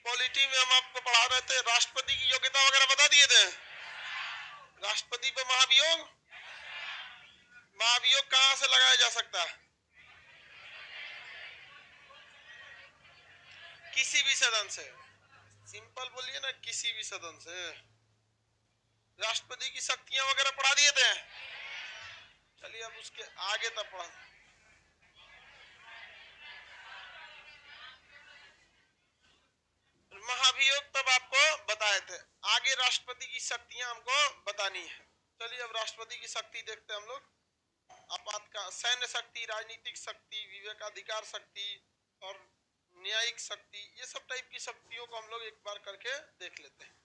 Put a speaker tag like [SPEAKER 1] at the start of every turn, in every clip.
[SPEAKER 1] Polity में हम आपको पढ़ा रहे थे, राष्ट्रपति की योग्यता वगैरह बता दिए थे। राष्ट्रपति पर महाभियोग, महाभियोग कहां से लगाया जा सकता है? किसी भी सदन से। सिंपल बोलिए ना, किसी भी सदन से। राष्ट्रपति की शक्तियां वगैरह पढ़ा दिए थे। चलिए अब उसके आगे तक पढ़ा। महाभियोग तब आपको बताए थे, आगे राष्ट्रपति की शक्तियां हमको बतानी है। चलिए अब राष्ट्रपति की शक्ति देखते हैं हम लोग। आपातकाल, सैन्य शक्ति, राजनीतिक शक्ति, विवेकाधिकार शक्ति और न्यायिक शक्ति, ये सब टाइप की शक्तियों को हम लोग एक बार करके देख लेते हैं।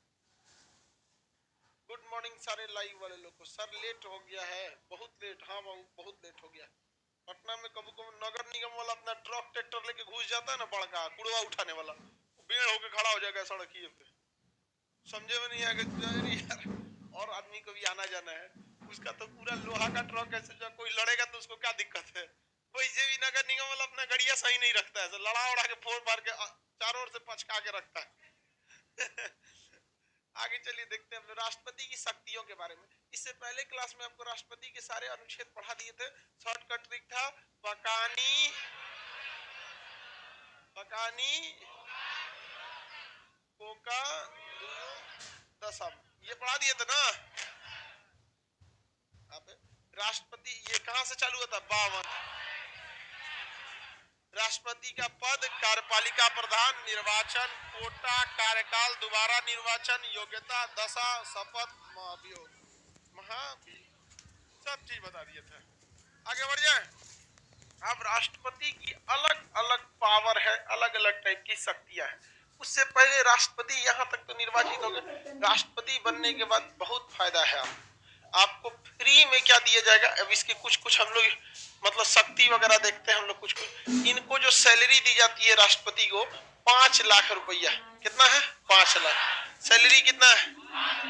[SPEAKER 1] गुड मॉर्निंग सारे लाइव वाले लोग को। सर लेट हो गया है, बहुत लेट। हाँ बहुत लेट हो गया। पटना में कभी कभी नगर निगम वाला अपना ट्रक ट्रैक्टर लेके घुस जाता है ना, बड़का कूड़ा उठाने वाला, बेड़ होके खड़ा हो जाएगा सड़किए पे। समझे में नहीं आएगा यार, और आदमी को भी आना जाना है, उसका तो पूरा लोहा का ट्रक है, जब कोई लड़ेगा तो उसको क्या दिक्कत है। वैसे भी नगर निगम वाला अपना गड़िया सही नहीं रखता है, तो लड़ा उड़ा के फोड़ मार के चारों ओर से पचका के रखता है। आगे चलिए देखते हैं राष्ट्रपति की शक्तियों के बारे में। इससे पहले क्लास में आपको राष्ट्रपति के सारे अनुच्छेद पढ़ा दिए थे। शॉर्टकट ट्रिक था पकानी पकानी कोका दसम, ये पढ़ा दिए थे ना आप। राष्ट्रपति ये कहां से चालू होता? 52। राष्ट्रपति का पद, कार्यपालिका प्रधान, निर्वाचन, कोटा, कार्यकाल, दोबारा निर्वाचन, योग्यता, दशा, शपथ, महाभियोग, सब चीज बता दिए थे। आगे बढ़ जाए। अब राष्ट्रपति की अलग अलग पावर है, अलग अलग टाइप की शक्तियां हैं। उससे पहले राष्ट्रपति यहाँ तक तो निर्वाचित हो गए, राष्ट्रपति बनने के बाद बहुत फायदा है आपको फ्री में क्या दिया जाएगा। अब इसके कुछ कुछ हम लोग मतलब शक्ति वगैरह देखते हैं हम लोग। कुछ कुछ इनको जो सैलरी दी जाती है राष्ट्रपति को 5 लाख रुपया। कितना है? 5 लाख। सैलरी कितना है?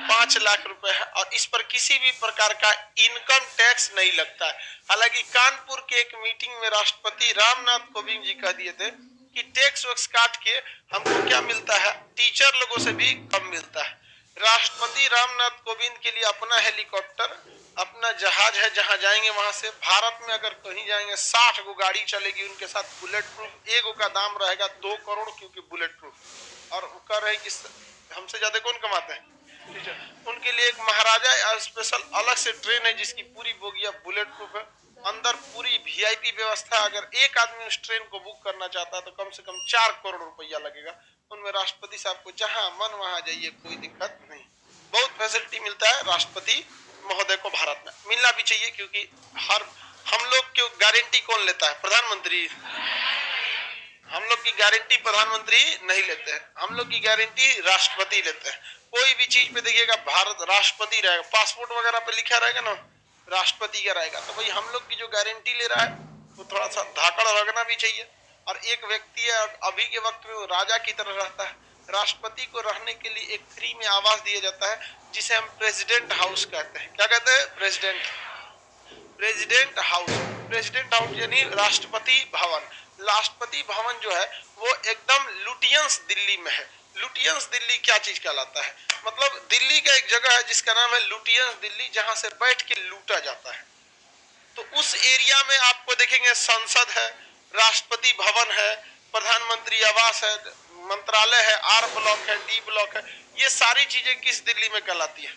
[SPEAKER 1] 5 लाख रुपए है, और इस पर किसी भी प्रकार का इनकम टैक्स नहीं लगता है। हालांकि कानपुर के एक मीटिंग में राष्ट्रपति रामनाथ कोविंद जी कह दिए थे कि टैक्स वैक्स काट के हमको क्या मिलता है, टीचर लोगों से भी कम मिलता है। राष्ट्रपति रामनाथ कोविंद के लिए अपना हेलीकॉप्टर, अपना जहाज है, जहां जाएंगे वहां से। भारत में अगर कहीं जाएंगे 60 गो गाड़ी चलेगी उनके साथ, बुलेट प्रूफ। एक का दाम रहेगा 2 करोड़, क्योंकि बुलेट प्रूफ। और कह रहे कि हमसे ज्यादा कौन कमाते हैं? उनके लिए एक महाराजा स्पेशल अलग से ट्रेन है जिसकी पूरी बोगिया बुलेट प्रूफ है, अंदर पूरी वीआईपी व्यवस्था। अगर एक आदमी उस ट्रेन को बुक करना चाहता है तो कम से कम 4 करोड़ रुपया लगेगा। उनमें राष्ट्रपति साहब को जहां मन वहां जाइए, कोई दिक्कत नहीं। बहुत फैसिलिटी मिलता है राष्ट्रपति महोदय को भारत में, मिलना भी चाहिए, क्योंकि हर हम लोग की गारंटी कौन लेता है? प्रधानमंत्री। हम लोग की गारंटी प्रधानमंत्री नहीं लेते हैं, हम लोग की गारंटी राष्ट्रपति लेते हैं। कोई भी चीज पे देखिएगा भारत राष्ट्रपति रहेगा, पासपोर्ट वगैरह पे लिखा रहेगा ना राष्ट्रपति का रहेगा। तो भाई हम लोग की जो गारंटी ले रहा है वो थोड़ा सा धाकड़ रखना भी चाहिए। और एक व्यक्ति है अभी के वक्त में वो राजा की तरह रहता है। राष्ट्रपति को रहने के लिए एक फ्री में आवास दिया जाता है, जिसे हम प्रेसिडेंट हाउस कहते हैं। क्या कहते हैं? President house. प्रेसिडेंट हाउस यानी राष्ट्रपति भवन। राष्ट्रपति भवन जो है वो एकदम लुटियंस दिल्ली में है। लुटियंस दिल्ली क्या चीज कहलाता है? मतलब दिल्ली का एक जगह है जिसका नाम है लुटियंस दिल्ली, जहां से बैठ के लूटा जाता है। तो उस एरिया में आपको देखेंगे संसद है, राष्ट्रपति भवन है, प्रधानमंत्री आवास है, मंत्रालय है, आर ब्लॉक है, डी ब्लॉक है। ये सारी चीजें किस दिल्ली में कहलाती है?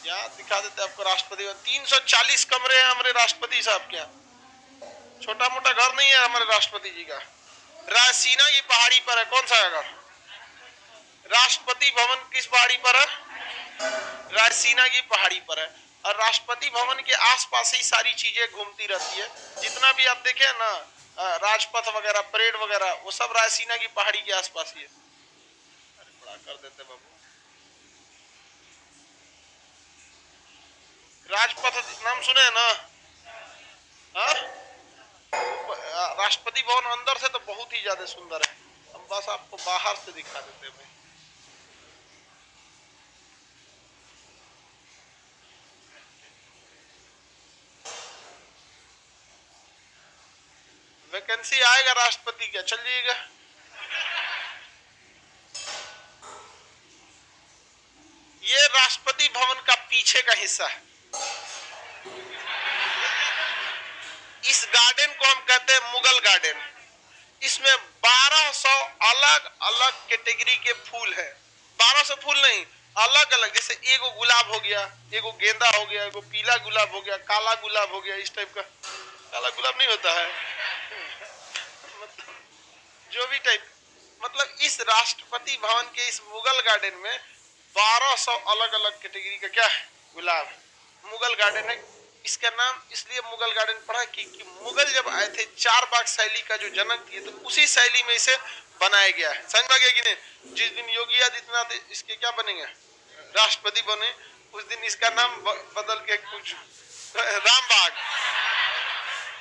[SPEAKER 1] क्या दिखा देते आपको राष्ट्रपति भवन। 340 कमरे हैं हमारे राष्ट्रपति साहब के यहाँ। छोटा मोटा घर नहीं है हमारे राष्ट्रपति जी का। रायसीना की पहाड़ी पर है। कौन सा है घर? राष्ट्रपति भवन किस पहाड़ी पर है? रायसीना की पहाड़ी पर है। और राष्ट्रपति भवन के आसपास ही सारी चीजें घूमती रहती है। जितना भी आप देखे ना राजपथ वगैरह, परेड वगैरह, वो सब रायसीना की पहाड़ी के आसपास ही है। अरे बड़ा कर देते बाबू। राजपथ नाम सुने हैं ना? हाँ, राष्ट्रपति भवन अंदर से तो बहुत ही ज्यादा सुंदर है। हम बस आपको बाहर से दिखा देते हैं भाई। वैकेंसी आएगा राष्ट्रपति का, चल जाइएगा। ये राष्ट्रपति भवन का पीछे का हिस्सा है। इस गार्डन को हम कहते हैं मुगल गार्डन। इसमें 1200 अलग अलग कैटेगरी के फूल है। 1200 फूल नहीं, अलग अलग, जैसे एगो गुलाब हो गया, एगो गेंदा हो गया, एगो पीला गुलाब हो गया, काला गुलाब हो गया, इस टाइप का। काला गुलाब नहीं होता है, मतलब जो भी टाइप, मतलब इस राष्ट्रपति भवन के इस मुगल गार्डन में 1200 अलग अलग कैटेगरी का क्या है, गुलाब। मुगल गार्डन है। इसका नाम इसलिए मुगल गार्डन पड़ा कि मुगल जब आए थे, चार बाग शैली का जो जनक थे, तो उसी शैली में इसे बनाया गया है। समझ में गया कि नहीं? जिस दिन योगी आदित्यनाथ इसके क्या बनेंगे, राष्ट्रपति बने, उस दिन इसका नाम बदल के कुछ रामबाग,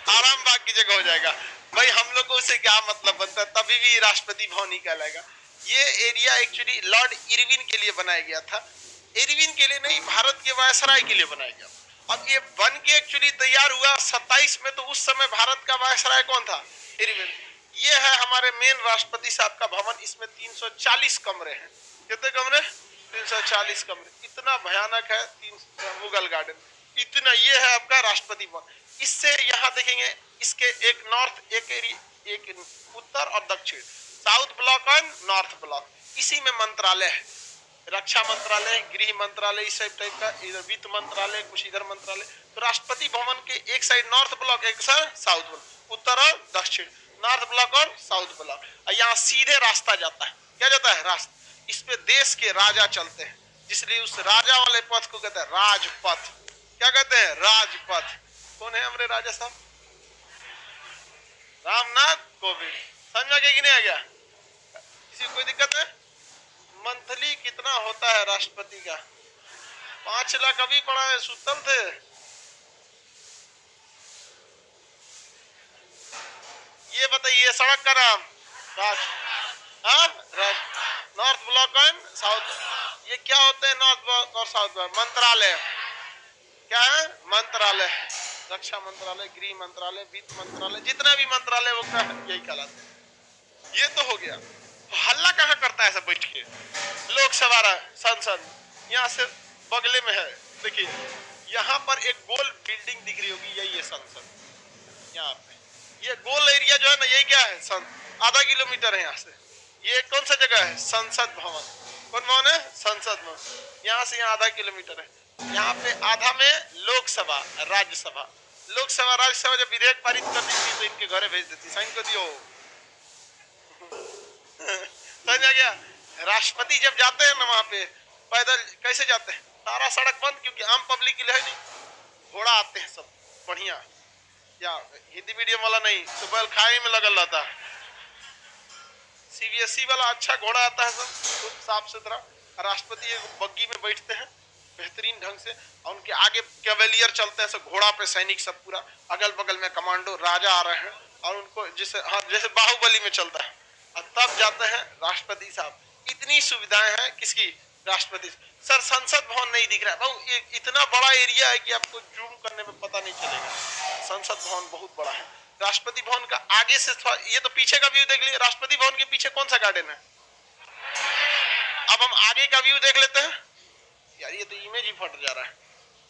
[SPEAKER 1] आराम बाग की जगह हो जाएगा। भाई हम लोग को उससे क्या मतलब बनता है, तभी भी राष्ट्रपति भवन ही कहलाएगा। ये एरिया एक्चुअली लॉर्ड इरविन के लिए बनाया गया था। इरविन के लिए नहीं, भारत के वायसराय के लिए बनाया गया। अब ये बन के एक्चुअली तैयार हुआ 27 में, तो उस समय भारत का वायसराय कौन था, इरविन। ये है हमारे मेन राष्ट्रपति साहब का भवन। इसमें 340 कमरे हैं। कितने कमरे? 340 कमरे। इतना भयानक है मुगल गार्डन, इतना। ये है आपका राष्ट्रपति भवन। इससे यहाँ देखेंगे, इसके एक नॉर्थ, एक उत्तर और दक्षिण, साउथ ब्लॉक और नॉर्थ ब्लॉक। इसी में मंत्रालय है, रक्षा मंत्रालय, गृह मंत्रालय, इस टाइप का, इधर वित्त मंत्रालय, कुछ इधर मंत्रालय। तो राष्ट्रपति भवन के एक साइड नॉर्थ ब्लॉक, एक साइड साउथ ब्लॉक, उत्तर और दक्षिण, नॉर्थ ब्लॉक और साउथ ब्लॉक। यहाँ सीधे रास्ता जाता है, क्या जाता है, रास्ता। इस पे देश के राजा चलते हैं, इसलिए उस राजा वाले पथ को कहते हैं राजपथ। क्या कहते हैं, राजपथ। कौन है हमारे राजा साहब? रामनाथ कोविंद। समझ में कि नहीं आ गया? किसी को कोई दिक्कत है? मंथली कितना होता है राष्ट्रपति का? 5 लाख अभी पड़ा है, सुतल थे। ये बताइए सड़क का नाम नॉर्थ ब्लॉक एंड साउथ। ये क्या होते हैं नॉर्थ ब्लॉक और साउथ ब्लॉक? मंत्रालय। क्या है? मंत्रालय, रक्षा मंत्रालय, गृह मंत्रालय, वित्त मंत्रालय, जितना भी मंत्रालय वो क्या यही कहलाते हैं। ये तो हो गया। हल्ला कहाँ करता है सब बैठ के? लोकसभा, संसद यहाँ से बगले में है। देखिए यहाँ पर एक गोल बिल्डिंग दिख रही होगी, यही है संसद। यहाँ पे ये गोल एरिया जो है ना, यही क्या है, आधा किलोमीटर है यहाँ से। ये कौन सा जगह है? संसद भवन। कौन भवन है? संसद भवन। यहाँ से यहाँ आधा किलोमीटर है। यहाँ पे आधा में लोकसभा, राज्यसभा। लोकसभा राज्यसभा जब विधेयक पारित कर देती तो इनके घरे भेज देती, साइन कर दियो। समझ आ गया? राष्ट्रपति जब जाते हैं ना वहां पे, पैदल कैसे जाते हैं? सारा सड़क बंद, क्योंकि आम पब्लिक के लिए है नहीं। घोड़ा आते हैं सब बढ़िया, या हिंदी मीडियम वाला नहीं, सुबह खाई में लगल रहता है। सीबीएसई वाला अच्छा घोड़ा आता है, सब साफ सुथरा। राष्ट्रपति एक बग्गी में बैठते हैं बेहतरीन ढंग से, और उनके आगे कैवेलियर चलते हैं, सब घोड़ा पे सैनिक, सब पूरा अगल बगल में कमांडो, राजा आ रहे हैं, और उनको जैसे, हाँ जैसे बाहुबली में चलता है, और तब जाते हैं राष्ट्रपति साहब। इतनी सुविधाएं हैं किसकी? राष्ट्रपति। सर संसद भवन नहीं दिख रहा है भाई, इतना बड़ा एरिया है कि आपको जूम करने में पता नहीं चलेगा। संसद भवन बहुत बड़ा है। राष्ट्रपति भवन का आगे से ये तो पीछे का व्यू देख लीजिए। राष्ट्रपति भवन के पीछे कौन सा गार्डन है? अब हम आगे का व्यू देख लेते हैं। यार ये तो इमेज ही फट जा रहा है।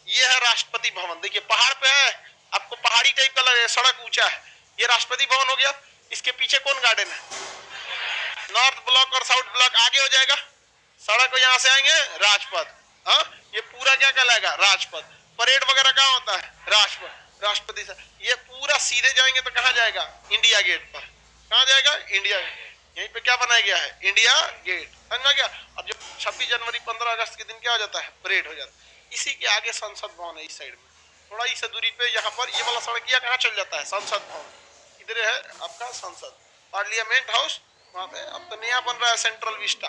[SPEAKER 1] ये है राष्ट्रपति भवन, देखिए पहाड़ पे है, आपको पहाड़ी टाइप का लगे, सड़क ऊंचा है। ये राष्ट्रपति भवन हो गया। इसके पीछे कौन गार्डन है? नॉर्थ ब्लॉक और साउथ ब्लॉक आगे हो जाएगा। सड़क को यहाँ से आएंगे राजपथ। हाँ ये पूरा क्या कहलाएगा? राजपथ। परेड वगैरह कहाँ होता है? राजपथ। राष्ट्रपति से ये पूरा सीधे जाएंगे तो कहाँ जाएगा? इंडिया गेट पर। कहाँ जाएगा? India gate. यहीं पे क्या बनाया गया है? India gate. समझ में गया? अब जब 26 जनवरी 15 अगस्त के दिन क्या हो जाता है? परेड हो जाता है। इसी के आगे संसद भवन है, इस साइड में थोड़ा ही सा दूरी पे। यहाँ पर ये वाला सड़किया कहाँ चल जाता है? संसद भवन। इधर है आपका संसद, पार्लियामेंट हाउस वहां पे। अब तो नया बन रहा है सेंट्रल विस्टा,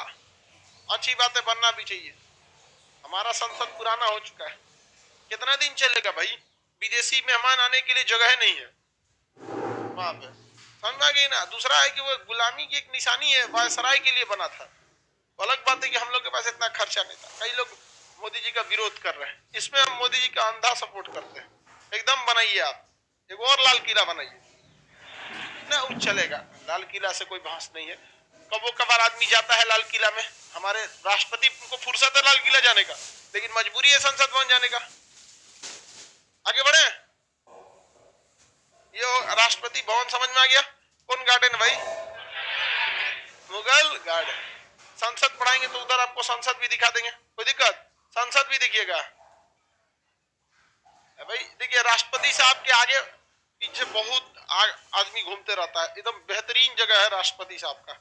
[SPEAKER 1] अच्छी बात है, बनना भी चाहिए। हमारा संसद पुराना हो चुका है, कितना दिन चलेगा भाई? विदेशी मेहमान आने के लिए जगह नहीं है वहां पे, समझा गई ना? दूसरा है कि वो गुलामी की एक निशानी है, वायसराय के लिए बना था। अलग बात है कि हम लोग के पास इतना खर्चा नहीं था। कई लोग मोदी जी का विरोध कर रहे हैं, इसमें हम मोदी जी का अंधा सपोर्ट करते हैं। एकदम बनाइए आप, एक और लाल किला बनाइए। ना वो चलेगा, लाल किला से कोई बहस नहीं है। कबो कभार आदमी जाता है लाल किला में, हमारे राष्ट्रपति को फुर्सत है लाल किला जाने का, लेकिन मजबूरी है संसद भवन जाने का। आगे बढ़े, ये राष्ट्रपति भवन समझ में आ गया। कौन गार्डन भाई? मुगल गार्डन। संसद पढ़ाएंगे तो उधर आपको संसद भी दिखा देंगे, कोई दिक्कत? संसद भी दिखिएगा भाई। देखिए राष्ट्रपति साहब के आगे पीछे बहुत आदमी घूमते रहता है, एकदम बेहतरीन जगह है राष्ट्रपति साहब का।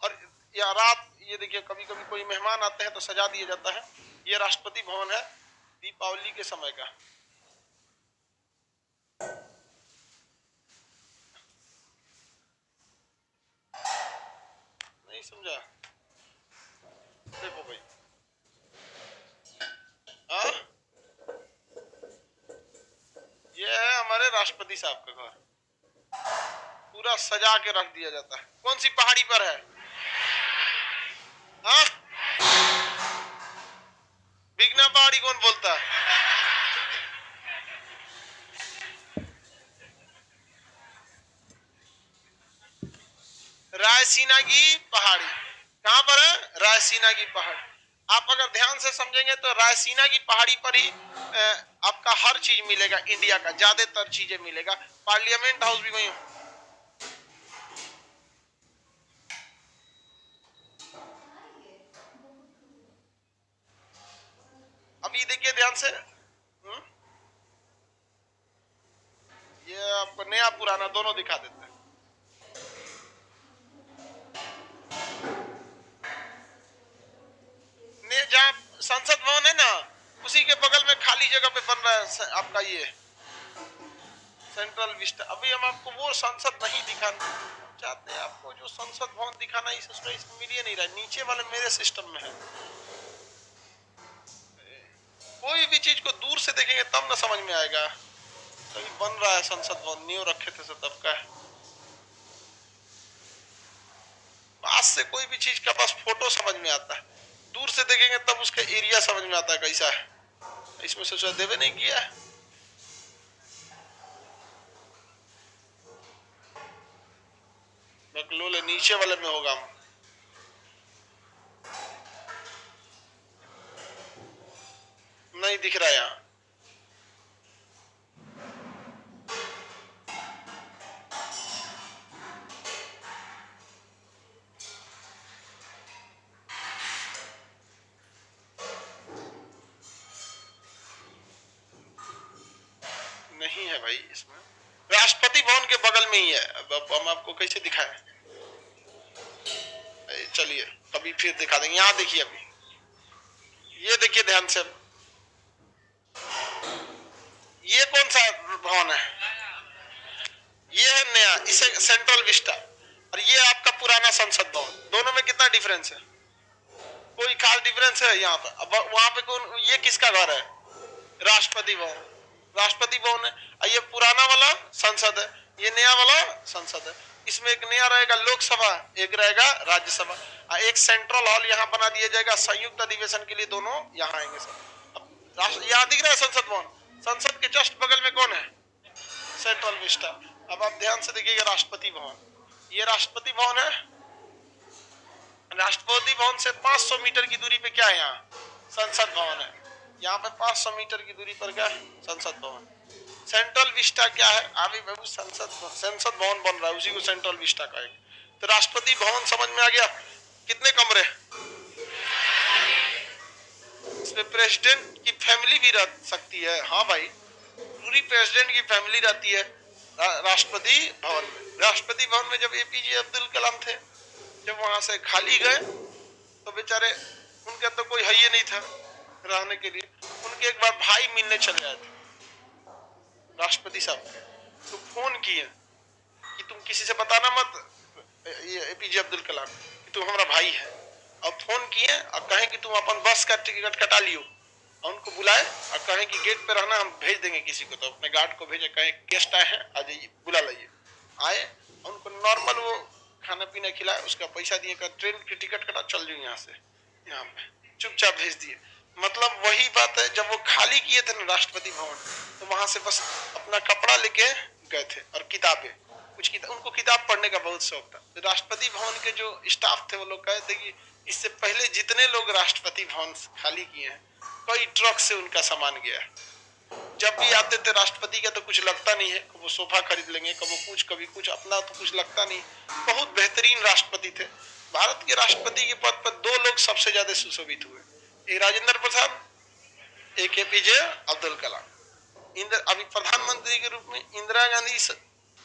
[SPEAKER 1] और या रात ये देखिए कभी कभी कोई मेहमान आते हैं तो सजा दिया जाता है। ये राष्ट्रपति भवन है दीपावली के समय का। नहीं समझा? देखो भाई, हाँ ये है हमारे राष्ट्रपति साहब का घर, पूरा सजा के रख दिया जाता है। कौन सी पहाड़ी पर है? हाँ बिगना पहाड़ी कौन बोलता है? रायसीना की पहाड़ी। कहां पर है? रायसीना की पहाड़ी। आप अगर ध्यान से समझेंगे तो रायसीना की पहाड़ी पर ही आपका हर चीज मिलेगा, इंडिया का ज्यादातर चीजें मिलेगा। पार्लियामेंट हाउस भी वही। अभी देखिए ध्यान से, ये आपको नया पुराना दोनों दिखा देते हैं। जहाँ संसद भवन है ना, उसी के बगल में खाली जगह पे बन रहा है आपका ये सेंट्रल विस्टा। अभी हम आपको वो संसद नहीं दिखाना चाहते, आपको जो संसद भवन दिखाना इस इसमें मिल ही नहीं रहा, नीचे वाले मेरे सिस्टम में है। कोई भी चीज को दूर से देखेंगे तब ना समझ में आएगा। अभी बन रहा है संसद भवन, न्यू रखे थे सब तब का है। पास से कोई भी चीज का बस फोटो समझ में आता है, दूर से देखेंगे तब उसका एरिया समझ में आता है कैसा है। इसमें से देवे नहीं किया है। बकलोले नीचे वाले में होगा, नहीं दिख रहा यहाँ। नहीं है भाई, इसमें राष्ट्रपति भवन के बगल में ही है। अब हम आपको कैसे दिखाएं? चलिए कभी फिर दिखा देंगे। यहाँ देखिए, अभी ये देखिए ध्यान से, ये कौन सा भवन है? ये है नया, इसे सेंट्रल विस्टा, और ये आपका पुराना संसद भवन। दोनों में कितना डिफरेंस है? कोई खास डिफरेंस है यहाँ पर? अब वहां पे कौन, ये किसका घर है? राष्ट्रपति भवन। राष्ट्रपति भवन है, ये पुराना वाला संसद है, ये नया वाला संसद है। इसमें एक नया रहेगा लोकसभा, एक रहेगा राज्यसभा। एक सेंट्रल हॉल यहाँ बना दिया जाएगा संयुक्त अधिवेशन के लिए, दोनों यहाँ आएंगे सब। यहाँ दिख रहा है संसद भवन, संसद के जस्ट बगल में कौन है? Central Vista. अब आप ध्यान से देखिएगा राष्ट्रपति भवन, ये राष्ट्रपति भवन है। राष्ट्रपति भवन से 500 मीटर की दूरी पे क्या है? यहाँ संसद भवन है। यहाँ पे 500 मीटर की दूरी पर क्या है? संसद भवन। सेंट्रल विस्टा क्या है? अभी बाबू संसद भवन बन रहा है, उसी को सेंट्रल विस्टा कहेंगे। तो राष्ट्रपति भवन समझ में आ गया। कितने कमरे? इसमें प्रेसिडेंट की फैमिली भी रह सकती है। हाँ भाई, पूरी प्रेसिडेंट की फैमिली रहती है राष्ट्रपति भवन में। राष्ट्रपति भवन में जब एपीजे अब्दुल कलाम थे, जब वहां से खाली गए तो बेचारे, उनका तो कोई है ही नहीं था रहने के लिए। उनके एक बार भाई मिलने चले आए थे राष्ट्रपति साहब, तो फोन किए कि तुम किसी से बताना मत, ये एपीजे अब्दुल कलाम, कि तुम हमारा भाई है। और फोन किए और कहें कि तुम अपन बस का टिकट कटा लियो, और उनको बुलाए और कहें कि गेट पे रहना, हम भेज देंगे किसी को। तो अपने गार्ड को भेजे, कहें गेस्ट आए हैं, आ जाइए, बुला लाइए। आए, उनको नॉर्मल वो खाना पीना खिलाए, उसका पैसा दिए, कर ट्रेन की टिकट कटा, चल जाओ यहाँ से, यहाँ पे चुपचाप भेज दिए। मतलब वही बात है, जब वो खाली किए थे ना राष्ट्रपति भवन, तो वहां से बस अपना कपड़ा लेके गए थे और किताबें, उनको किताब पढ़ने का बहुत शौक था। तो राष्ट्रपति भवन के जो स्टाफ थे वो लोग कहे थे कि इससे पहले जितने लोग राष्ट्रपति भवन खाली किए हैं, कई ट्रक से उनका सामान गया है। जब भी आते थे राष्ट्रपति का तो कुछ लगता नहीं है, वो सोफा खरीद लेंगे, कभी कुछ अपना तो कुछ लगता नहीं। बहुत बेहतरीन राष्ट्रपति थे। भारत के राष्ट्रपति के पद पर दो लोग सबसे ज्यादा सुशोभित हुए, एक राजेंद्र प्रसाद, एक एपीजे अब्दुल कलाम। अभी प्रधानमंत्री के रूप में इंदिरा गांधी,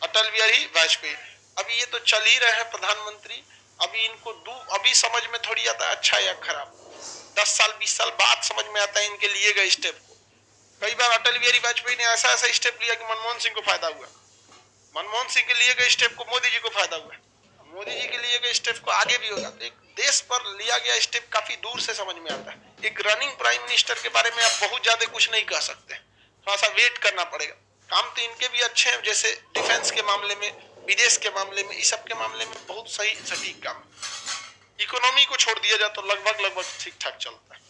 [SPEAKER 1] अटल बिहारी वाजपेयी। अभी ये तो चल ही रहे हैं प्रधानमंत्री। अभी इनको अभी समझ में थोड़ी आता है अच्छा या खराब, 10 साल 20 साल बाद समझ में आता है इनके लिए गए स्टेप को। कई बार अटल बिहारी वाजपेयी ने ऐसा स्टेप लिया कि मनमोहन सिंह को फायदा हुआ। मनमोहन सिंह के लिए गए स्टेप को मोदी जी को फायदा हुआ, मोदी जी के लिए गए स्टेप को आगे भी होगा। तो एक देश पर लिया गया स्टेप काफी दूर से समझ में आता है। एक रनिंग प्राइम मिनिस्टर के बारे में आप बहुत ज्यादा कुछ नहीं कह सकते, थोड़ा सा वेट करना पड़ेगा। काम तो इनके भी अच्छे हैं, जैसे डिफेंस के मामले में, विदेश के मामले में, इस सब के मामले में बहुत सही सटीक काम। इकोनॉमी को छोड़ दिया जाए तो लगभग ठीक ठाक चलता है।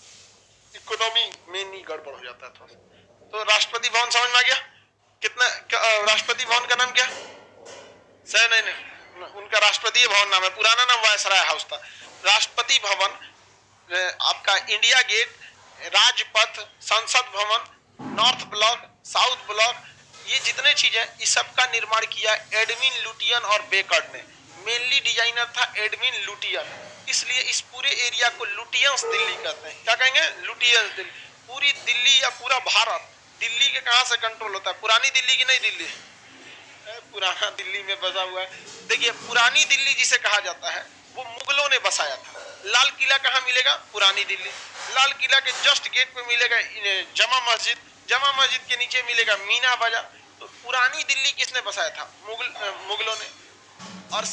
[SPEAKER 1] इकोनॉमी में नहीं गड़बड़ हो जाता है थोड़ा सा। तो राष्ट्रपति भवन समझ में आ गया कितना? राष्ट्रपति भवन का नाम क्या? नहीं, उनका राष्ट्रपति भवन नाम है, पुराना नाम वायसराय हाउस था। राष्ट्रपति भवन आपका इंडिया गेट, राजपथ, संसद भवन, नॉर्थ ब्लॉक, साउथ ब्लॉक, ये जितने चीजें, इस सब का निर्माण किया एडविन लुटियन और बेकर्ड ने। मेनली डिजाइनर था एडविन लुटियन, इसलिए इस पूरे एरिया को लुटियंस दिल्ली कहते हैं। क्या कहेंगे? लुटियंस दिल्ली। पूरी दिल्ली या पूरा भारत दिल्ली के कहां से कंट्रोल होता है? पुरानी दिल्ली की नहीं दिल्ली, पुराना दिल्ली में बसा हुआ है। देखिए, पुरानी दिल्ली जिसे कहा जाता है वो मुगलों ने बसाया था। लाल किला कहाँ मिलेगा? पुरानी दिल्ली। लाल किला के जस्ट गेट पे मिलेगा जमा मस्जिद, जमा मस्जिद के नीचे मिलेगा मीना बाजार। तो पुरानी दिल्ली किसने बसाया था? मुगलों ने। और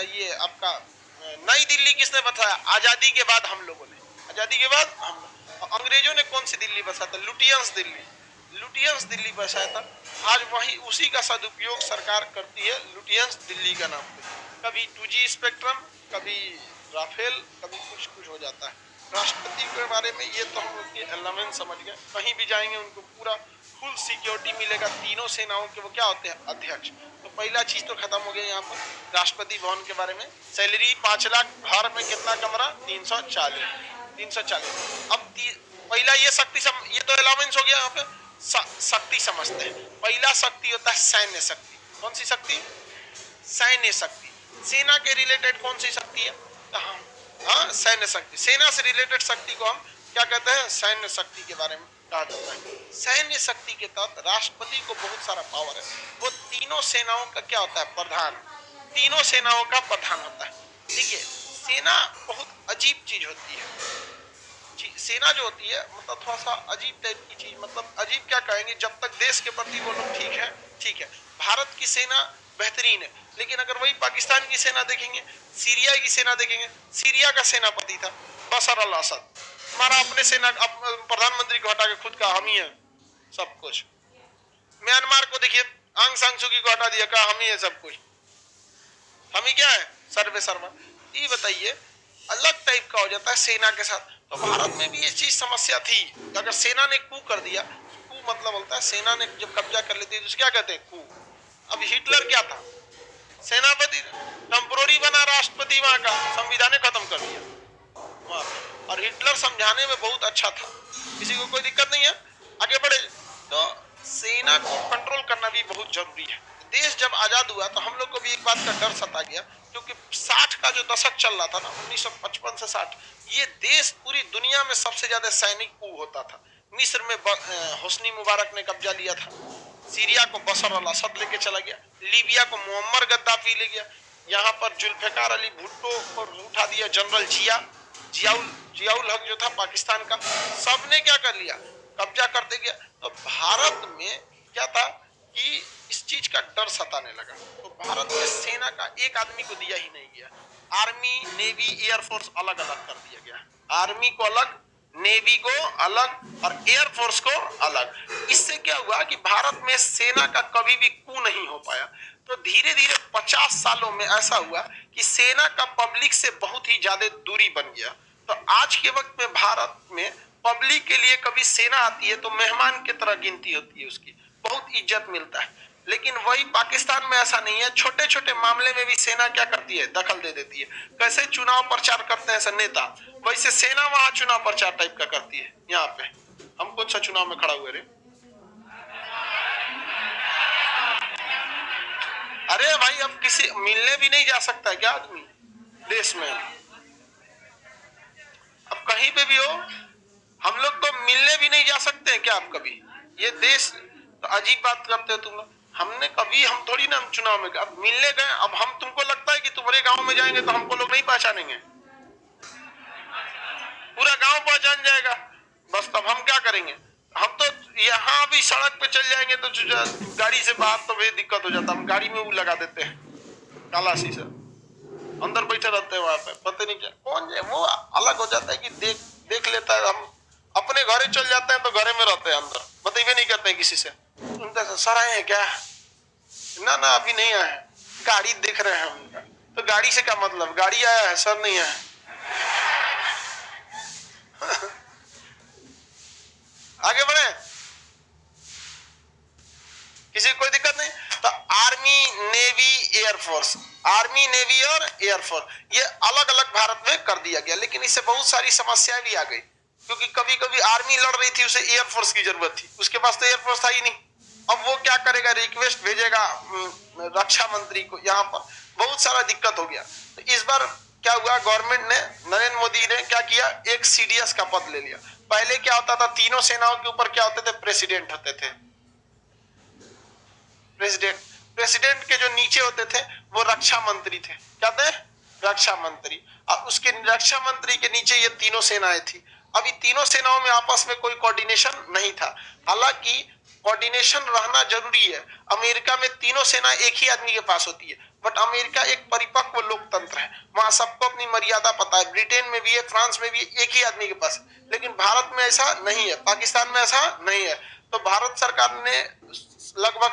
[SPEAKER 1] ये आपका नई दिल्ली किसने बसाया? आजादी के बाद हम लोगों ने। आजादी के बाद हम, अंग्रेजों ने कौन सी दिल्ली बसाया था? लुटियंस दिल्ली, लुटियंस दिल्ली बसाया था। आज वही उसी का सदुपयोग सरकार करती है, लुटियंस दिल्ली का नाम पे। कभी 2G स्पेक्ट्रम, कभी राफेल, कभी कुछ हो जाता है। राष्ट्रपति के बारे में ये तो हम लोग के एलिमेंट समझ गए। कहीं भी जाएंगे उनको पूरा फुल सिक्योरिटी मिलेगा। तीनों सेनाओं के वो क्या होते हैं? अध्यक्ष। तो पहला चीज तो खत्म हो गया यहाँ पर राष्ट्रपति भवन के बारे में। सैलरी 5 लाख, घर में कितना कमरा? 340। अब पहला ये शक्ति ये तो अलाउंस हो गया। यहाँ पे शक्ति समझते हैं। पहला शक्ति होता है सैन्य शक्ति। कौन सी शक्ति? सैन्य शक्ति। सेना के रिलेटेड कौन सी शक्ति है? हाँ, सैन्य शक्ति। सेना से रिलेटेड शक्ति को हम क्या कहते हैं? सैन्य शक्ति के बारे में कहा जाता है। सैन्य शक्ति के तहत राष्ट्रपति को बहुत सारा पावर है। वो तीनों सेनाओं का क्या होता है? प्रधान। तीनों सेनाओं का प्रधान होता है। देखिए, सेना बहुत अजीब चीज होती है। सेना जो होती है मतलब थोड़ा सा अजीब टाइप की चीज। मतलब अजीब क्या कहेंगे, जब तक देश के प्रति वो लोग ठीक है। भारत की सेना बेहतरीन है, लेकिन अगर वही पाकिस्तान की सेना देखेंगे, सीरिया की सेना देखेंगे, सीरिया का सेनापति था बशर अल असद। हमारा अपने सेना प्रधानमंत्री को हटा के खुद का हम ही है सब कुछ। म्यांमार को देखिए, आंग सांग सू की को हटा दिया, कहा हम ही है सब कुछ। हम ही क्या है? सर्वे सर्वा। ये बताइए, अलग टाइप का हो जाता है सेना के साथ। तो भारत में भी ये चीज समस्या थी। अगर सेना ने कू कर दिया, कू मतलब होता है सेना ने जब कब्जा कर लेती है तो क्या कहते हैं? कू। अब हिटलर क्या था? सेनापति, टेम्पोररी बना राष्ट्रपति वहां का, संविधान खत्म कर दिया। और हिटलर समझाने में बहुत अच्छा था, किसी को कोई दिक्कत नहीं है, आगे बढ़े। तो सेना को कंट्रोल करना भी बहुत जरूरी है। देश जब आजाद हुआ तो हम लोग को भी एक बात का डर सता गया, क्योंकि 60 का जो दशक चल रहा था ना, 1955 से 60, ये देश पूरी दुनिया में सबसे ज्यादा सैनिक कू होता था। मिस्र में होस्नी मुबारक ने कब्जा लिया था, सीरिया को बशर अल असद लेके चला गया, लीबिया को मुअम्मर गद्दाफी ले गया, यहाँ पर जुल्फिकार अली भुट्टो को उठा दिया जनरल जियाउल हक जो था पाकिस्तान का। सबने क्या कर लिया? कब्जा करते गया। तो भारत में क्या था कि इस चीज का डर सताने लगा। तो भारत में सेना का एक आदमी को दिया ही नहीं गया। आर्मी, नेवी, एयरफोर्स अलग अलग कर दिया गया। आर्मी को अलग, नेवी को अलग और एयरफोर्स को अलग। इससे क्या हुआ कि भारत में सेना का कभी भी कू नहीं हो पाया। तो धीरे धीरे 50 सालों में ऐसा हुआ कि सेना का पब्लिक से बहुत ही ज्यादा दूरी बन गया। तो आज के वक्त में भारत में पब्लिक के लिए कभी सेना आती है तो मेहमान की तरह गिनती होती है, उसकी बहुत इज्जत मिलता है। लेकिन वही पाकिस्तान में ऐसा नहीं है। छोटे छोटे मामले में भी सेना क्या करती है, दखल दे देती है। कैसे चुनाव प्रचार करते हैं नेता, वैसे सेना वहां चुनाव प्रचार टाइप का करती है। यहाँ पे हम कौन सा चुनाव में खड़ा हुए रे? अरे भाई, अब किसी मिलने भी नहीं जा सकता क्या आदमी देश में? अब कहीं पे भी हो, हम लोग तो मिलने भी नहीं जा सकते हैं क्या आप कभी? ये देश तो अजीब बात करते हो तुम लोग। हमने कभी, हम थोड़ी ना हम चुनाव में अब मिलने गए। अब हम, तुमको लगता है कि तुम्हारे गांव में जाएंगे तो हमको लोग नहीं पहचानेंगे? पूरा गांव पहचान जाएगा। बस तब हम क्या करेंगे? हम तो यहाँ भी सड़क पे चल जाएंगे तो गाड़ी से बाहर तो भी दिक्कत हो जाता है। हम गाड़ी में वो लगा देते हैं काला शीशा, अंदर बैठे रहते हैं वहां पे, पता नहीं क्या कौन है वो। अलग हो जाता है कि देख लेता है। हम अपने घरे चल जाते हैं तो घरे में रहते हैं, अंदर बताइए नहीं करते हैं किसी से। उनका सर आए हैं क्या? ना ना अभी नहीं आए, गाड़ी देख रहे हैं हम। तो गाड़ी से क्या मतलब, गाड़ी आया है सर नहीं आया। आगे बढ़े, किसी कोई दिक्कत नहीं। तो army, navy, air force, army, navy और एयरफोर्स ये अलग अलग भारत में कर दिया गया। लेकिन इससे बहुत सारी समस्याएं भी आ गई, क्योंकि कभी कभी आर्मी लड़ रही थी, उसे एयरफोर्स की जरूरत थी, उसके पास तो एयरफोर्स था ही नहीं। अब वो क्या करेगा, रिक्वेस्ट भेजेगा रक्षा मंत्री को। यहाँ पर बहुत सारा दिक्कत हो गया। तो इस बार क्या हुआ, गवर्नमेंट ने, नरेंद्र मोदी ने क्या किया, एक सीडीएस का पद ले लिया। पहले क्या होता था, तीनों सेनाओं के ऊपर क्या होते थे, प्रेसिडेंट होते थे। प्रेसिडेंट के जो नीचे होते थे वो रक्षा मंत्री थे। क्या थे? रक्षा मंत्री। और उसके रक्षा मंत्री के नीचे ये तीनों सेनाएं थी। अभी तीनों सेनाओं में आपस में कोई कोऑर्डिनेशन नहीं था। हालांकि कोऑर्डिनेशन रहना जरूरी है। अमेरिका में तीनों सेना एक ही आदमी के पास होती है, बट अमेरिका एक परिपक्व लोकतंत्र है, वहां सबको अपनी मर्यादा पता है। ब्रिटेन में भी है, फ्रांस में भी है, एक ही आदमी के पास। लेकिन भारत में ऐसा नहीं है, पाकिस्तान में ऐसा नहीं है। तो भारत सरकार ने लगभग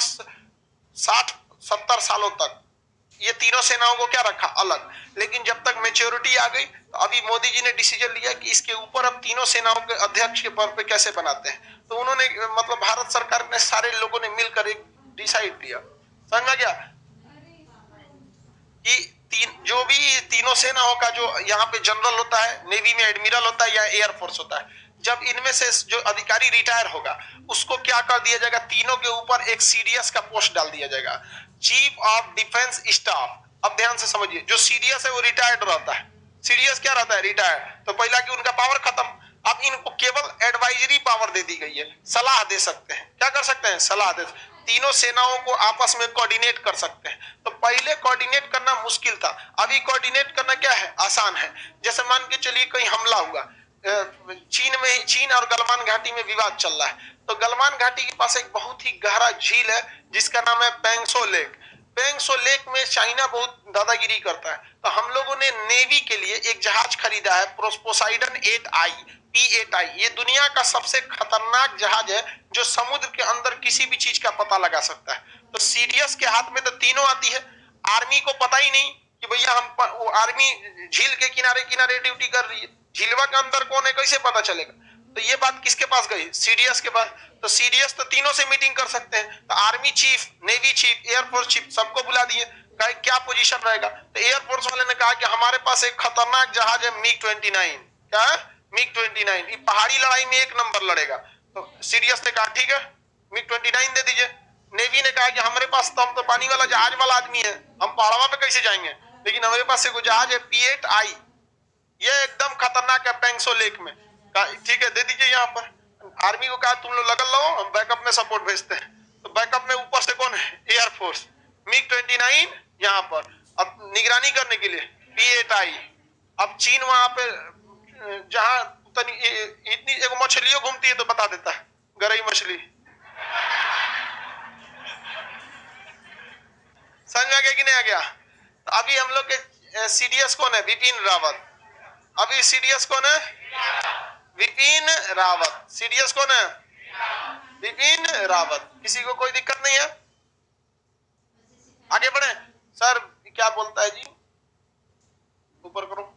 [SPEAKER 1] 60-70 सालों तक ये तीनों सेनाओं को क्या रखा, अलग। लेकिन जब तक मेच्योरिटी आ गई तो अभी मोदी जी ने डिसीजन लिया कि इसके ऊपर अब तीनों सेनाओं के अध्यक्ष के पद पे कैसे बनाते हैं। तो उन्होंने, मतलब भारत सरकार ने, सारे लोगों ने मिलकर एक डिसाइड किया। समझ में गया कि जो भी तीनों सेनाओं का जो यहाँ पे जनरल होता है, नेवी में एडमिरल होता है या एयरफोर्स होता है, जब इनमें से जो अधिकारी रिटायर होगा उसको क्या कर दिया जाएगा, तीनों के ऊपर एक सीडीएस का पोस्ट डाल दिया जाएगा, चीफ ऑफ डिफेंस स्टाफ। अब ध्यान से समझिए, जो सीडीएस है वो रिटायर्ड रहता है। सीडीएस क्या रहता है, रिटायर्ड। तो पहला कि उनका पावर खत्म, अब इनको केवल एडवाइजरी पावर दे दी गई है, सलाह दे सकते हैं। क्या कर सकते हैं, सलाह दे। तीनों सेनाओं को आपस में कोऑर्डिनेट कर सकते हैं। तो पहले कोऑर्डिनेट करना मुश्किल था, अभी कोऑर्डिनेट करना क्या है, आसान है। जैसे मान के चलिए कहीं हमला हुआ, चीन और गलवान घाटी में विवाद चल रहा है। तो गलवान घाटी के पास एक बहुत ही गहरा झील है जिसका नाम है पेंगसो लेक। पेंगसो लेक में चाइना बहुत दादागिरी करता है। तो हम लोगों ने नेवी के लिए एक जहाज खरीदा है, पोसाइडन 8I P8I। ये दुनिया का सबसे खतरनाक जहाज है जो समुद्र के अंदर किसी भी चीज का पता लगा सकता है। तो सीडीएस के हाथ में तो तीनों आती है। आर्मी को पता ही नहीं कि भैया हम, वो आर्मी झील के किनारे किनारे ड्यूटी कर रही है, झीलवा के अंदर कौन है कैसे पता चलेगा। तो ये बात किसके पास गई, सीडीएस के पास। तो सीडीएस तो तीनों से मीटिंग कर सकते हैं। तो army chief, navy chief, air force chief सबको बुला दिए, कहा क्या पोजीशन रहेगा। तो एयरफोर्स वाले ने कहा कि हमारे पास एक खतरनाक जहाज है MiG-29। क्या है, MiG-29। ये पहाड़ी लड़ाई में एक नंबर लड़ेगा। तो सीडीएस ने कहा ठीक है MiG-29 दे दीजिए। नेवी ने कहा कि हमारे पास तो, हम तो पानी वाला जहाज वाला आदमी है, हम पहाड़वा पे कैसे जाएंगे, लेकिन हमारे पास एक जहाज है P8I, ये एकदम खतरनाक है पेंगसो लेक में। ठीक है दे दीजिए। यहाँ पर आर्मी को कहा तुम लोग लगल रहो, हम बैकअप में सपोर्ट भेजते हैं। तो बैकअप में ऊपर से कौन है, एयरफोर्स। MiG-29 यहाँ पर अब निगरानी करने के लिए P8I। अब चीन वहां पे जहां इतनी एक मछलियों घूमती है तो बता देता है, गरई मछली। समझ में आ गया कि नहीं आ गया। तो अभी हम लोग के सीडीएस कौन है, बिपिन रावत। अभी सीडीएस कौन है, विपिन रावत। सीडीएस कौन है, विपिन रावत। किसी को कोई दिक्कत नहीं है, आगे बढ़े। सर क्या बोलता है जी, ऊपर करो।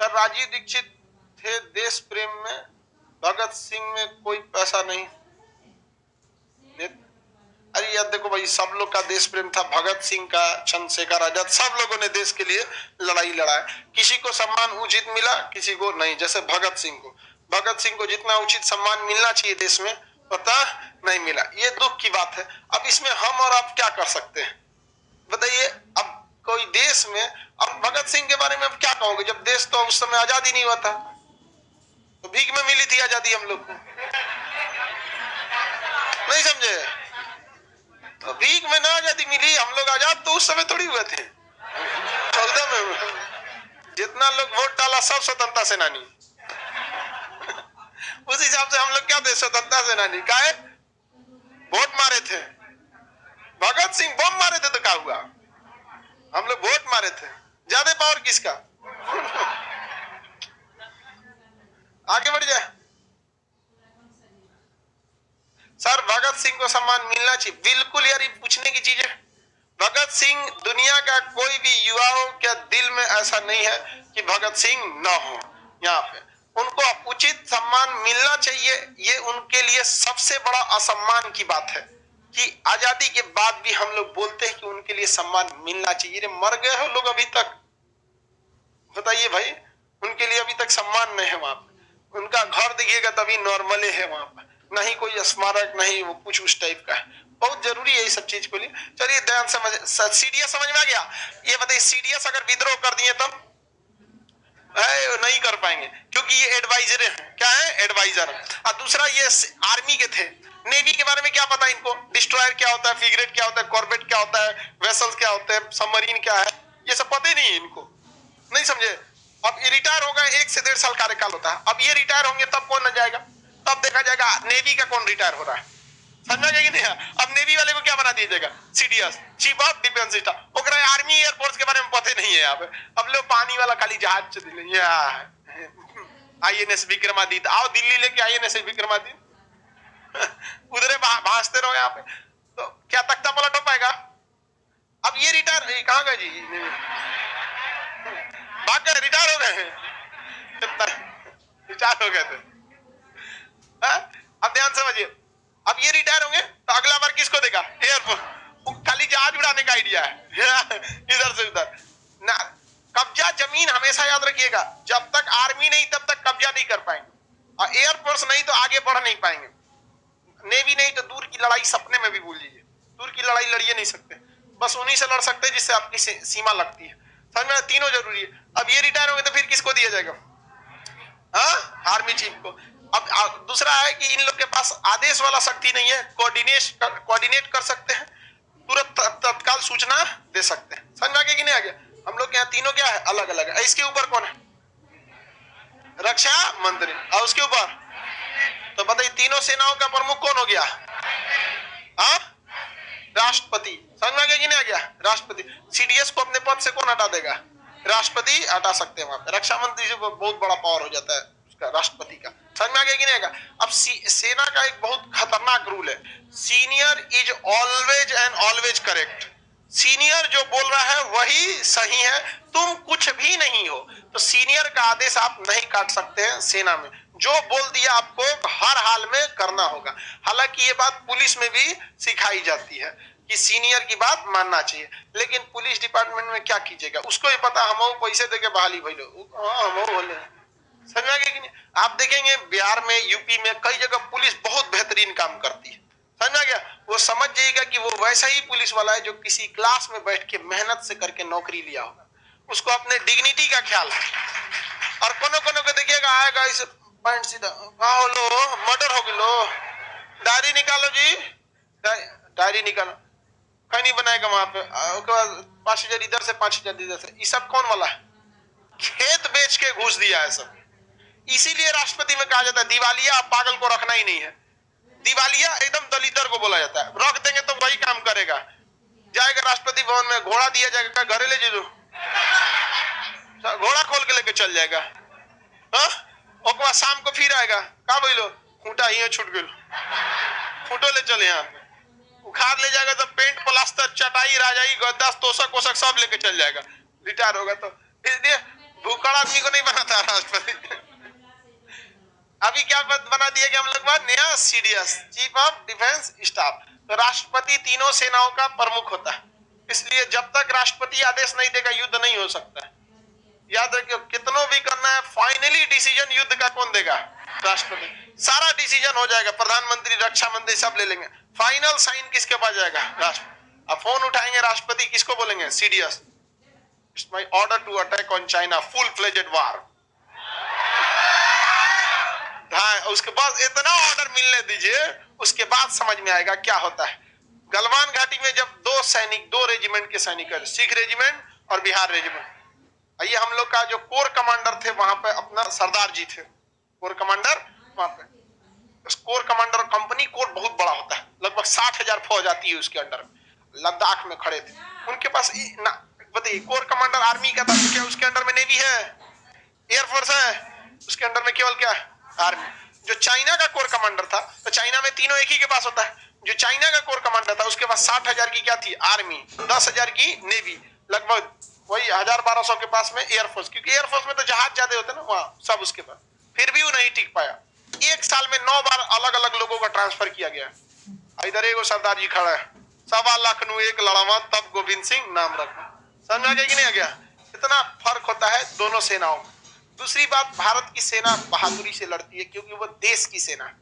[SPEAKER 1] सर राजीव दीक्षित थे देश प्रेम में, भगत सिंह में कोई पैसा नहीं। अरे यार देखो भाई, सब लोग का देश प्रेम था, भगत सिंह का, चंद्रशेखर आजाद, सब लोगों ने देश के लिए लड़ाई लड़ा है। किसी को सम्मान उचित मिला, किसी को नहीं। जैसे भगत सिंह को जितना उचित सम्मान मिलना चाहिए देश में, पता नहीं मिला। ये दुख की बात है। अब इसमें हम और आप क्या कर सकते हैं बताइए। अब कोई देश में, अब भगत सिंह के बारे में अब क्या कहोगे, जब देश तो उस समय आजाद ही नहीं हुआ था, तो भीख में मिली थी आजादी हम लोग को, नहीं समझे? तो भीख में ना आजादी मिली, हम लोग आजाद तो उस समय थोड़ी हुए थे। जितना लोग वोट डाला सब स्वतंत्रता सेनानी। उस हिसाब से हम लोग क्या थे, स्वतंत्रता सेनानी। का है? वोट मारे थे। भगत सिंह बम मारे थे तो क्या हुआ? हम लोग वोट मारे थे। ज्यादा पावर किसका? आगे बढ़ जाए सर। भगत सिंह को सम्मान मिलना चाहिए, बिल्कुल यार, ये पूछने की चीज है। भगत सिंह, दुनिया का कोई भी युवाओं के दिल में ऐसा नहीं है कि भगत सिंह ना हो। यहाँ पे उनको उचित सम्मान मिलना चाहिए। ये उनके लिए सबसे बड़ा असम्मान की बात है कि आजादी के बाद भी हम लोग बोलते हैं कि उनके लिए सम्मान मिलना चाहिए। रे मर गए हो लोग अभी तक, बताइए भाई, उनके लिए अभी तक सम्मान नहीं है। वहां पे उनका घर दिखिएगा तभी नॉर्मल है, वहां पर नहीं कोई स्मारक, नहीं वो कुछ उस टाइप का है। बहुत जरूरी है ये सब चीज को लिए। चलिए ध्यान समझ, सीडीएस समझ में आ गया? ये बताइए, सीडीएस अगर विद्रोह कर दिए तब नहीं कर पाएंगे, क्योंकि ये एडवाइजर है। क्या है? एडवाइजर। और दूसरा, ये आर्मी के थे। नेवी के बारे में क्या पता इनको? डिस्ट्रॉयर क्या होता है, फ्रिगेट क्या होता है, कॉर्बेट क्या होता है, वेसल्स क्या होते हैं, सबमरीन क्या है, ये सब पता ही नहीं है इनको, नहीं समझे? अब ये रिटायर हो गए, 1 से 1.5 साल कार्यकाल होता है। अब ये रिटायर होंगे तब कौन न जाएगा? तब देखा जाएगा नेवी का कौन रिटायर हो रहा है, समझा गया कि नहीं? अब नेवी वाले को क्या बना दिया जाएगा? CDS, chief of defence staff. ओकरा आर्मी एयरफोर्स के बारे में पता नहीं है। यहाँ पे अब लोग पानी वाला खाली जहाज चले, आईएनएस विक्रमादित्य, आओ दिल्ली लेके आईएनएस विक्रमादित्य उधरे भासते रहो यहाँ पे, तो क्या तख्ता पलट हो पाएगा? अब ये रिटायर कहाँ गए जी? भाग गए, रिटायर हो गए, रिटायर हो गए थे। अब ध्यान समझिए, अब ये रिटायर होंगे तो अगला बार किसको देगा? एयरफोर्स। खाली जहाज उड़ाने का आइडिया है इधर से उधर ना। कब्जा जमीन हमेशा याद रखिएगा, जब तक आर्मी नहीं तब तक कब्जा नहीं कर पाएंगे, और एयरफोर्स नहीं तो आगे बढ़ नहीं पाएंगे। नेवी नहीं तो दूर की लड़ाई सपने में भी भूल लीजिए, दूर की लड़ाई लड़िए नहीं सकते, बस उन्हीं से लड़ सकते हैं जिससे आपकी सीमा लगती है। समझ में? तीनों जरूरी है। अब ये रिटायर होंगे तो फिर किसको दिया जाएगा? आर्मी चीफ को। अब दूसरा है कि इन लोग के पास आदेश वाला शक्ति नहीं है, कोऑर्डिनेट कर सकते हैं, तुरंत तत्काल सूचना दे सकते हैं। समझ में आ गया कि नहीं आ गया? हम लोग के यहाँ तीनों क्या है? अलग अलग है। इसके ऊपर कौन है? रक्षा मंत्री। और उसके ऊपर तो बताइए, तीनों सेनाओं का प्रमुख कौन हो गया? राष्ट्रपति। समझ में आ गया कि नहीं आ गया? राष्ट्रपति। सीडीएस को अपने पद से कौन हटा देगा? राष्ट्रपति हटा सकते हैं वहां पे। रक्षा मंत्री से बहुत बड़ा पावर हो जाता है उसका, राष्ट्रपति का। समझ में आ गया कि नहीं आएगा? अब सेना का एक बहुत खतरनाक रूल है, senior is always and always correct. Senior जो बोल रहा है वही सही है, तुम कुछ भी नहीं हो। तो सीनियर का आदेश आप नहीं काट सकते हैं सेना में, जो बोल दिया आपको हर हाल में करना होगा। हालांकि ये बात पुलिस में भी सिखाई जाती है कि सीनियर की बात मानना चाहिए, लेकिन पुलिस डिपार्टमेंट में क्या कीजिएगा, उसको ही पता, हम पैसे देके बहाली भइलो, बोले। समझ में आ गया कि नहीं? आप देखेंगे बिहार में, यूपी में कई जगह पुलिस बहुत बेहतरीन काम करती है। समझ में आ गया? वो समझ जाइएगा कि वो वैसा ही पुलिस वाला है जो किसी क्लास में बैठ के मेहनत से करके नौकरी लिया होगा, उसको अपने डिग्निटी का ख्याल है। और कोनो कोनो को देखिएगा, आएगा इस पैंट सीधा, हाँ होलो मर्डर हो गलो, डायरी निकालो जी, डायरी निकालो, कहीं नहीं बनाएगा वहां पे। उसके बाद 5,000 इधर से, 5,000 इधर से। ये सब कौन वाला है? खेत बेच के घूस दिया है सब। इसीलिए राष्ट्रपति में कहा जाता है दिवालिया पागल को रखना ही नहीं है। दिवालिया एकदम दलितर को बोला जाता है, रख देंगे तो वही काम करेगा। जाएगा राष्ट्रपति भवन में, घोड़ा दिया जाएगा, घरे ले जो, घोड़ा खोल के लेके चल जाएगा। ओके बाद शाम को फिर आएगा, का बोलो खूंटा ही छूट गए, खूंटो ले चले, यहाँ पे उखाड़ ले जाएगा, तो पेंट प्लास्टर चटाई राजाई गद्दा तोशक वोशक सब लेके चल जाएगा। रिटायर होगा तो इसलिए भूखड़ आदमी को नहीं बनाता राष्ट्रपति। अभी क्या बना दिया गया हम लोग बाद नया CDS, chief of defence staff. तो राष्ट्रपति तीनों सेनाओं का प्रमुख होता है, इसलिए जब तक राष्ट्रपति आदेश नहीं देगा युद्ध नहीं हो सकता है। याद रखियो, कितनों भी करना है, फाइनली डिसीजन युद्ध का कौन देगा? राष्ट्रपति। सारा डिसीजन हो जाएगा, प्रधानमंत्री, रक्षा मंत्री सब ले लेंगे, फाइनल साइन किसके पास जाएगा? राष्ट्रपति। अब फोन उठाएंगे राष्ट्रपति, किसको बोलेंगे? CDS, it's my order to attack on China, full fledged war. हाँ, उसके बाद इतना ऑर्डर मिलने दीजिए, उसके बाद समझ में आएगा क्या होता है। गलवान घाटी में जब दो रेजिमेंट के सैनिक, सिख रेजिमेंट और बिहार रेजिमेंट, ये हम लोग का जो कोर कमांडर थे वहां पे अपना सरदार जी थे, कोर कमांडर वहां पे। उस कोर कमांडर कंपनी कोर बहुत बड़ा होता है, लगभग 60,000 फौज आती है उसके अंडर में। लद्दाख में खड़े थे, उनके पास बताइए, कोर कमांडर आर्मी का था, क्या उसके अंडर में नेवी है, एयरफोर्स है, उसके अंडर में केवल क्या? आर्मी। जो चाइना का कोर कमांडर था, तो चाइना में तीनों एक ही के पास होता है, जो चाइना का कोर कमांडर था उसके पास 60,000 की क्या थी? आर्मी, 10,000 की नेवी, लगभग वही 1,000-1,200 के पास में एयरफोर्स, क्योंकि एयरफोर्स में तो जहाज ज्यादा होते ना वहां, सब उसके पास। फिर भी वो नहीं टिक पाया। एक साल में 9 बार अलग अलग लोगों का ट्रांसफर किया गया। इधर एगो सरदार जी खड़ा है, 1.25 लाख नु एक लड़ावा तब गोविंद सिंह नाम रखा। समझ आ गया कि नहीं आ गया? इतना फर्क होता है दोनों सेनाओं में। दूसरी बात, भारत की सेना बहादुरी से लड़ती है क्योंकि वो देश की सेना है।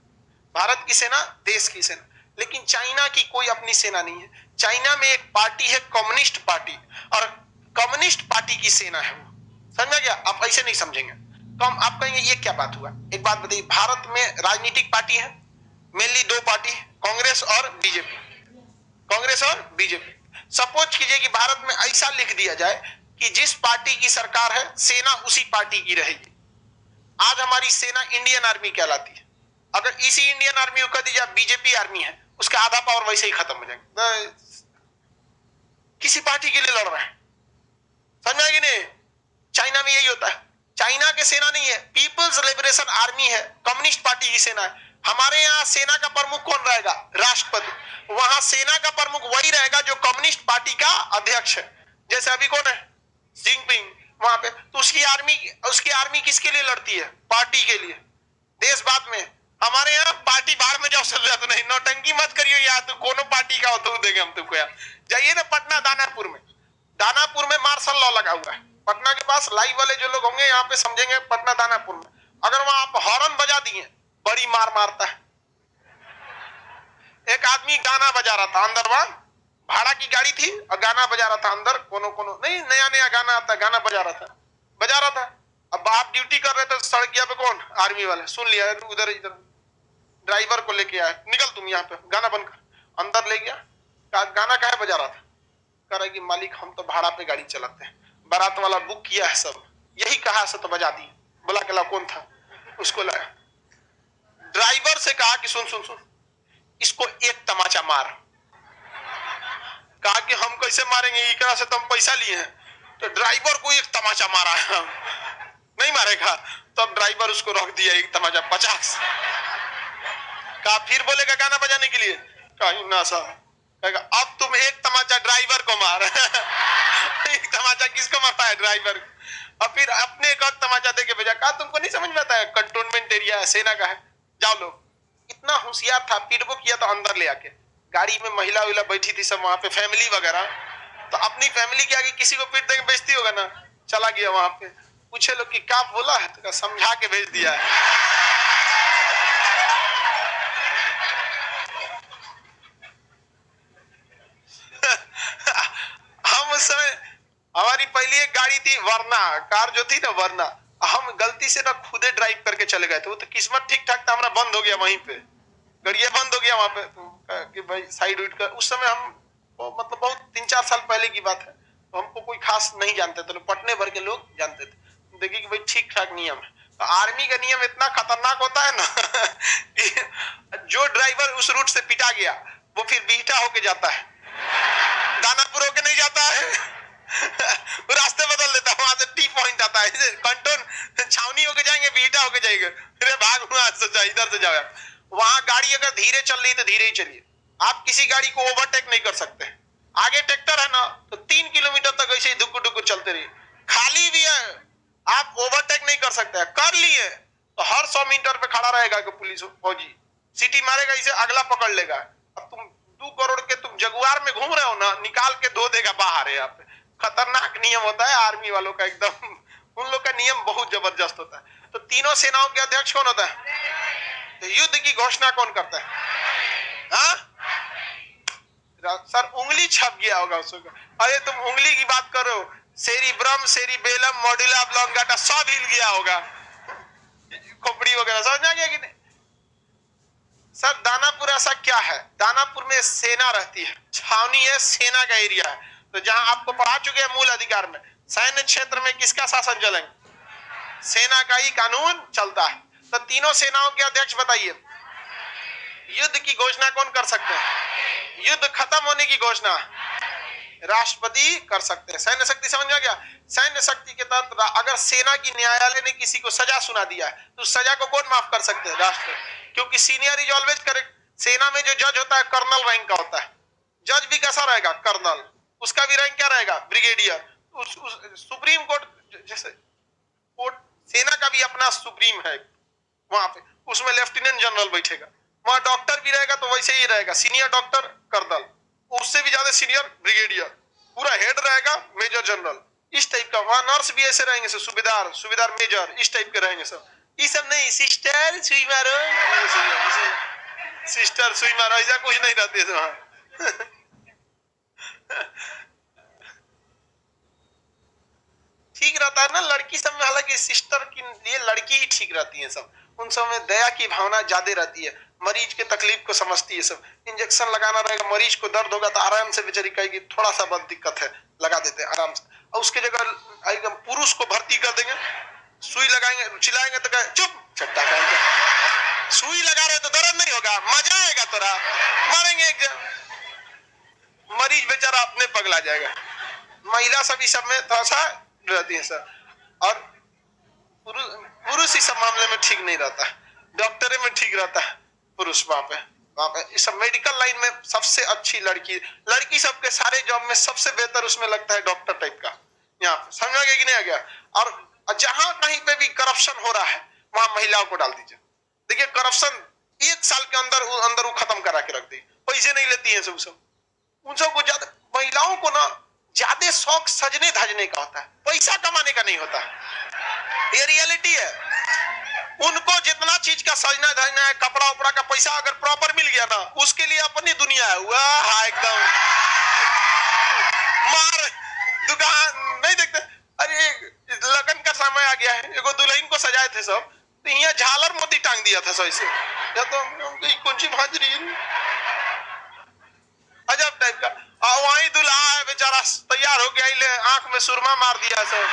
[SPEAKER 1] भारत की सेना देश की सेना, लेकिन चाइना की कोई अपनी सेना नहीं है। चाइना में एक पार्टी है कम्युनिस्ट पार्टी, और कम्युनिस्ट पार्टी की सेना है वो। समझ गया? आप ऐसे नहीं समझेंगे तो आप कहेंगे ये क्या बात हुआ। एक बात बताइए, भारत में राजनीतिक पार्टी है मेनली 2 पार्टी, कांग्रेस और बीजेपी। कांग्रेस और बीजेपी। सपोज कीजिए कि भारत में ऐसा लिख दिया जाए कि जिस पार्टी की सरकार है सेना उसी पार्टी की रहेगी। आज हमारी सेना इंडियन आर्मी कहलाती है, अगर इसी इंडियन आर्मी को कह दीजिए बीजेपी आर्मी है, उसका आधा पावर वैसे ही खत्म हो जाएगा। किसी पार्टी के लिए लड़ रहा है, समझ आएगी नहीं? चाइना में यही होता है। चाइना के सेना नहीं है, पीपल्स लिबरेशन आर्मी है, कम्युनिस्ट पार्टी की सेना है। हमारे यहाँ सेना का प्रमुख कौन रहेगा? राष्ट्रपति। वहां सेना का प्रमुख वही रहेगा जो कम्युनिस्ट पार्टी का अध्यक्ष है। जैसे अभी कौन है? जिनपिंग वहां पे। तो उसकी आर्मी किसके लिए लड़ती है? पार्टी के लिए, देश बाद में। हमारे यहाँ पार्टी बाहर में जाओ चल जाते नहीं, नौटंकी मत करियो यार, तो कोनो पार्टी का हो तो देंगे हम तुमको यार। जाइए ना पटना दानापुर में, दानापुर में मार्शल लॉ लगा हुआ है। पटना के पास लाइव वाले जो लोग होंगे यहाँ पे समझेंगे, पटना दानापुर में अगर वहां आप हॉर्न बजा दिए, बड़ी मार मारता है। एक आदमी गाना बजा रहा था अंदर, वहां भाड़ा की गाड़ी थी और गाना बजा रहा था अंदर, कोनो नहीं, नया नया गाना आता, गाना बजा रहा था। अब आप ड्यूटी कर रहे थे, सड़क गया पे कौन? आर्मी वाले सुन लिया, उधर इधर ड्राइवर को लेके आया, निकल तुम यहाँ पे, गाना बंद कर। अंदर ले गया, गाना काहे बजा रहा था? कह रहा कि मालिक हम तो भाड़ा पे गाड़ी चलाते हैं, बारात वाला बुक किया है सब, यही कहा से तो बजा दी। बोला के ला कौन था? उसको लाया। ड्राइवर से कहा कि सुन सुन सुन, इसको एक तमाचा मार। कहा कि हम कैसे मारेंगे, इकरा से तो हम पैसा लिए हैं। तो ड्राइवर को एक तमाचा मारा है, नहीं मारेगा तो अब ड्राइवर उसको रोक दिया, एक तमाचा 50। कहा फिर बोलेगा गाना बजाने के लिए? कहीं ना साहब, कहेगा अब तुम एक तमाचा ड्राइवर को मार। एक तमाचा किसको मारता है? ड्राइवर। और फिर अपने एक और तमाचा देके भेजा। कहा तुमको नहीं समझ में आता है, कंटोनमेंट एरिया है, सेना का है, जाओ लोग। इतना होशियार था, पीटबो किया तो अंदर ले आके। गाड़ी में महिला उहिला बैठी थी सब वहां पे, फैमिली वगैरह, तो अपनी फैमिली के आगे किसी को पीट देंगे, बेइज्जती होगा ना। चला गया वहां पे, पूछे लोग कि क्या बोला है, तो समझा के भेज दिया है। हम उस समय, हमारी पहली एक गाड़ी थी वरना, कार जो थी ना वरना, हम गलती से ना खुदे ड्राइव करके चले गए थे। वो तो किस्मत ठीक ठाक था, हमारा बंद हो गया वहीं पे, गाड़िया बंद हो गया वहां पे। कि भाई साइड उइड कर। उस समय हम मतलब बहुत 3-4 साल पहले की बात है, तो हमको कोई खास नहीं जानते थे, पटने भर के लोग जानते थे। देखिए कि भाई ठीक ठाक नियम है। तो आर्मी का नियम इतना खतरनाक होता है ना कि जो ड्राइवर उस रूट से पिटा गया वो फिर बीटा होके जाता है, दानापुर होके नहीं जाता है। वो रास्ते बदल देता है, वहां से टी पॉइंट आता है, कंटोन छावनी होके जाएंगे, बीटा होके जाएंगे, फिर भाग वहां से इधर से जाओ। वहां गाड़ी अगर धीरे चल रही तो धीरे ही चलिए, आप किसी गाड़ी को ओवरटेक नहीं कर सकते। आगे ट्रैक्टर है ना, तो 3 किलोमीटर तक ऐसे ही दुक्कु दुक्कु चलते रहिए। खाली भी है, आप ओवरटेक नहीं कर सकते। कर लिए तो हर 100 मीटर पे खड़ा रहेगा कि पुलिस फौजी सीटी मारेगा, इसे अगला पकड़ लेगा। अब तुम 2 करोड़ के तुम जगुआर में घूम रहे हो ना, निकाल के धो देगा बाहर है। यहाँ पे खतरनाक नियम होता है आर्मी वालों का एकदम। उन लोग का नियम बहुत जबरदस्त होता है। तो तीनों सेनाओं के अध्यक्ष कौन होता है? तो युद्ध की घोषणा कौन करता है? हाँ सर, उंगली छप गया होगा उसको। अरे तुम उंगली की बात करो, सेरिब्रम, सेरिबेलम, मॉड्यूला ऑब्लोंगाटा सब हिल गया होगा, खोपड़ी वगैरह। समझ आ गया कि नहीं? सर दानापुर ऐसा क्या है? दानापुर में सेना रहती है, छावनी है, सेना का एरिया है। तो जहां आपको पढ़ा चुके हैं मूल अधिकार में, सैन्य क्षेत्र में किसका शासन चलेंगे? सेना का ही कानून चलता है। तो तीनों सेनाओं के अध्यक्ष बताइए, युद्ध की घोषणा कौन कर सकते हैं? युद्ध खत्म होने की घोषणा राष्ट्रपति कर सकते हैं। सैन्य शक्ति समझ आ गया? सैन्य शक्ति के तहत अगर सेना की न्यायालय ने किसी को सजा सुना दिया है तो उस सजा को कौन माफ कर सकते हैं? राष्ट्रपति। क्योंकि सीनियर इज ऑलवेज करेक्ट। सेना में जो जज होता है कर्नल रैंक का होता है, जज भी कैसा रहेगा? कर्नल। उसका भी रैंक क्या रहेगा? ब्रिगेडियर। सुप्रीम कोर्ट जैसे कोर्ट, सेना का भी अपना सुप्रीम है वहां पे, उसमें लेफ्टिनेंट जनरल बैठेगा। वहां डॉक्टर भी रहेगा तो वैसे ही रहेगा, सीनियर डॉक्टर कर्नल, उससे भी ज्यादा सीनियर ब्रिगेडियर, पूरा हेड रहेगा मेजर जनरल, इस टाइप का। वहां नर्स भी ऐसे रहेंगे, सुबेदार, सुबेदार मेजर, इस टाइप के रहेंगे सब। ये सब नहीं, सिस्टर सुई मारो, सिस्टर सुई मारो, ऐसा कुछ नहीं रहते वहां। ठीक रहता है ना लड़की सब में, हालांकि सिस्टर के लिए लड़की ही ठीक रहती है सब। उन सब में दया की भावना ज्यादा रहती है, मरीज के तकलीफ को समझती है सब। इंजेक्शन लगाना रहेगा, मरीज को दर्द होगा तो आराम से बेचारी कहेगी थोड़ा सा बहुत दिक्कत है, लगा देते हैं आराम से। और उसके जगह एकदम पुरुष को भर्ती कर देंगे, सुई लगाएंगे, चिल्लाएंगे तो कहे चुप चट्टा कहेंगे, सुई लगा रहे तो दर्द नहीं होगा, मजा आएगा तोरा, मारेंगे एक मरीज बेचारा अपने पगला जाएगा। महिला सभी सब में थोड़ा सा रहती है सर, और पुरुष इस सब मामले में ठीक नहीं रहता है, डॉक्टरी में ठीक रहता है पुरुष। वहां पे इस सब मेडिकल लाइन में सबसे अच्छी लड़की सबके सारे जॉब में सबसे बेहतर उसमें लगता है डॉक्टर टाइप का। यहाँ पे समझ आ गया कि नहीं आ गया? और जहां कहीं पे भी करप्शन हो रहा है वहां महिलाओं को डाल दीजिए। देखिए करप्शन 1 साल के अंदर वो खत्म करा के रख दी, पैसे नहीं लेती है सब। उन सबको ज्यादा, महिलाओं को ना ज्यादा शौक सजने धजने का होता है, पैसा कमाने का नहीं होता। ये रियलिटी है। उनको जितना चीज का सजना धजना है, कपड़ा उपड़ा का पैसा अगर प्रॉपर मिल गया ना, उसके लिए अपनी दुनिया है। वाह एकदम मार दुकान नहीं देखते। अरे लगन का समय आ गया है, एगो दुल्हन को सजाए थे सब, तो यहाँ झालर मोती टांग दिया था सही से, या तो कुंची भाज रही है अजब टाइप का। और वही दुल्हा है बेचारा तैयार हो गया, आंख में सुरमा मार दिया सब,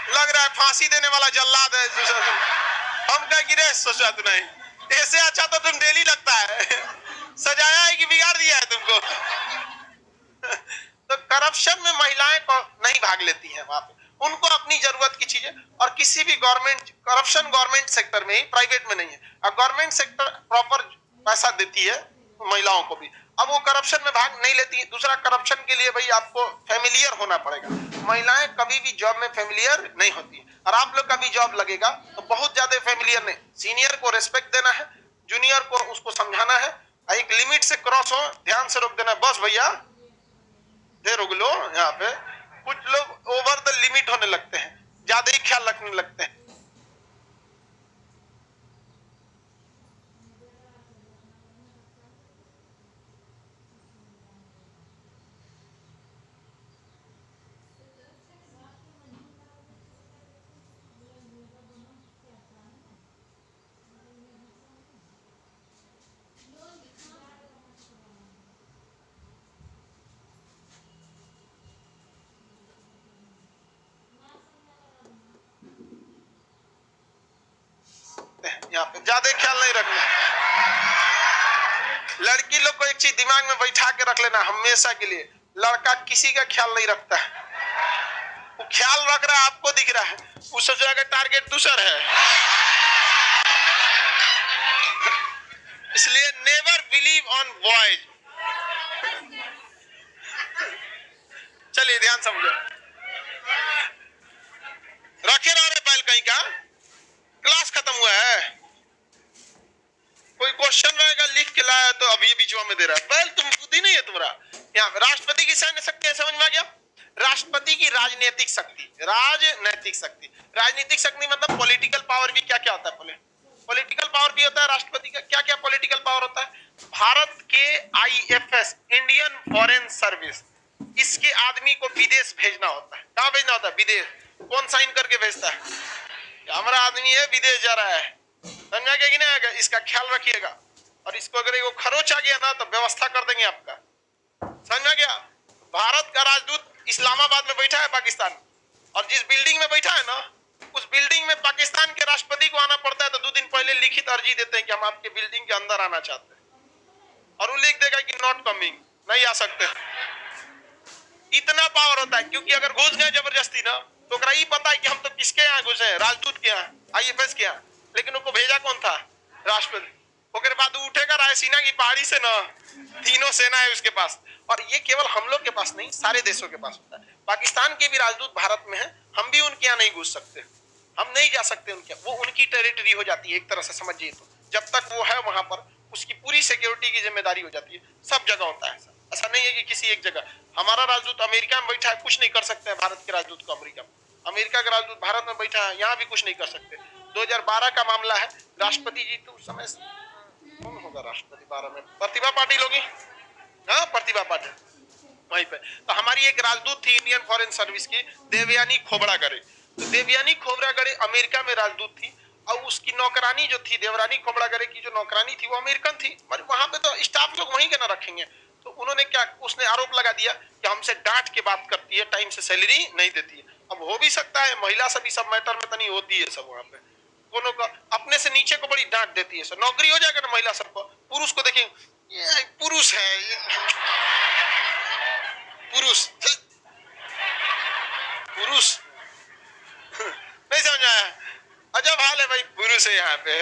[SPEAKER 1] लग रहा है फांसी देने वाला जल्लाद है। हम क्या गिरे सोचा तू नहीं, ऐसे अच्छा तो तुम डेली लगता है, सजाया है कि बिगाड़ दिया है तुमको। तो करप्शन में महिलाएं को नहीं भाग लेती हैं वहां पे, उनको अपनी जरूरत की चीजें। और किसी भी गवर्नमेंट, करप्शन गवर्नमेंट सेक्टर में ही, प्राइवेट में नहीं है। और गवर्नमेंट सेक्टर प्रॉपर पैसा देती है महिलाओं को भी, अब वो करप्शन में भाग नहीं लेती। दूसरा, करप्शन के लिए भाई आपको फैमिलियर होना पड़ेगा। महिलाएं कभी भी जॉब में फैमिलियर नहीं होती। और आप लोग का भी जॉब लगेगा तो बहुत ज्यादा फैमिलियर नहीं, सीनियर को रेस्पेक्ट देना है, जूनियर को उसको समझाना है, एक लिमिट से क्रॉस हो ध्यान से रोक देना, बस भैया दे रोक लो। यहाँ पे कुछ लोग ओवर द लिमिट होने लगते हैं, ज्यादा ही ख्याल रखने लगते हैं। यहाँ पे ज्यादा ख्याल नहीं रखना। लड़की लोग को एक चीज दिमाग में बैठा के रख लेना हमेशा के लिए, लड़का किसी का ख्याल नहीं रखता है। वो ख्याल रख रहा है, आपको दिख रहा है, वो सोच रहा है टारगेट दूसर है। इसलिए नेवर बिलीव ऑन बॉयज। चलिए ध्यान समझो, रखे रह रहे बैल कहीं का, क्लास खत्म हुआ है, सेवा में दे रहा है। बैल तुम बुद्धि नहीं है तुम्हारा। यहाँ राष्ट्रपति की सैन्य शक्ति है, समझ में आ गया? राष्ट्रपति की राजनीतिक शक्ति, राजनैतिक शक्ति, राजनीतिक शक्ति मतलब पॉलिटिकल पावर भी क्या क्या होता है? पॉलिटिकल पावर भी होता है राष्ट्रपति का। क्या क्या पॉलिटिकल पावर होता है? भारत के IFS, इंडियन फॉरेन सर्विस, इसके आदमी को विदेश भेजना होता है। कहां भेजना होता है? विदेश। कौन साइन करके भेजता है? हमारा आदमी है विदेश जा रहा है, समझा कि नहीं? इसका ख्याल रखिएगा। और इसको अगर वो खरोच आ गया ना तो व्यवस्था कर देंगे आपका, समझ में गया? भारत का राजदूत इस्लामाबाद में बैठा है पाकिस्तान, और जिस बिल्डिंग में बैठा है ना, उस बिल्डिंग में पाकिस्तान के राष्ट्रपति को आना पड़ता है तो 2 दिन पहले लिखित अर्जी देते हैं कि हम आपके बिल्डिंग के अंदर आना चाहते हैं, और वो लिख देगा कि नॉट कमिंग, नहीं आ सकते। इतना पावर होता है, क्योंकि अगर घुस गए जबरदस्ती ना तो ही पता है कि हम तो किसके यहाँ घुसे हैं, राजदूत के यहाँ, IFS के यहाँ। लेकिन उनको भेजा कौन था? राष्ट्रपति। उसके बाद वो उठेगा रायसीना की पहाड़ी से ना, तीनों सेना है उसके पास। और ये केवल हम लोग के पास नहीं, सारे देशों के पास होता है। पाकिस्तान के भी राजदूत भारत में है, हम भी उनके यहाँ नहीं घुस सकते, हम नहीं जा सकते उनके, वो उनकी टेरिटरी हो जाती है एक तरह से, समझिए। तो जब तक वो है वहां पर उसकी पूरी सिक्योरिटी की जिम्मेदारी हो जाती है। सब जगह होता है ऐसा नहीं है कि किसी एक जगह। हमारा राजदूत अमेरिका में बैठा है, कुछ नहीं कर सकते हैं भारत के राजदूत को अमेरिका में। अमेरिका का राजदूत भारत में बैठा है, यहाँ भी कुछ नहीं कर सकते। 2012 का मामला है, राष्ट्रपति जी तो उस समय कौन होगा राष्ट्रपति 12 में? प्रतिभा पाटिल होगी, हाँ प्रतिभा पाटिल वहीं पे। तो हमारी एक राजदूत थी इंडियन फॉरेन सर्विस की, देवयानी खोबरागड़े। तो देवयानी खोबरागड़े अमेरिका में राजदूत थी, और उसकी नौकरानी जो थी, देवरानी खोबरागड़े की जो नौकरानी थी वो अमेरिकन थी। वहां पे तो स्टाफ लोग वहीं के ना रखेंगे। तो उन्होंने क्या, उसने आरोप लगा दिया कि हमसे डांट के बात करती है, टाइम से सैलरी नहीं देती है। अब हो भी सकता है, महिला सभी सब मैटर में तनी होती है सब, वहां पे दोनों का अपने से नीचे को बड़ी डांट देती है। सर नौकरी हो जाएगा ना महिला सबको, पुरुष को देखेंगे ये पुरुष है, पुरुष पुरुष नहीं समझ आया? अजब हाल है भाई, पुरुष है यहाँ पे,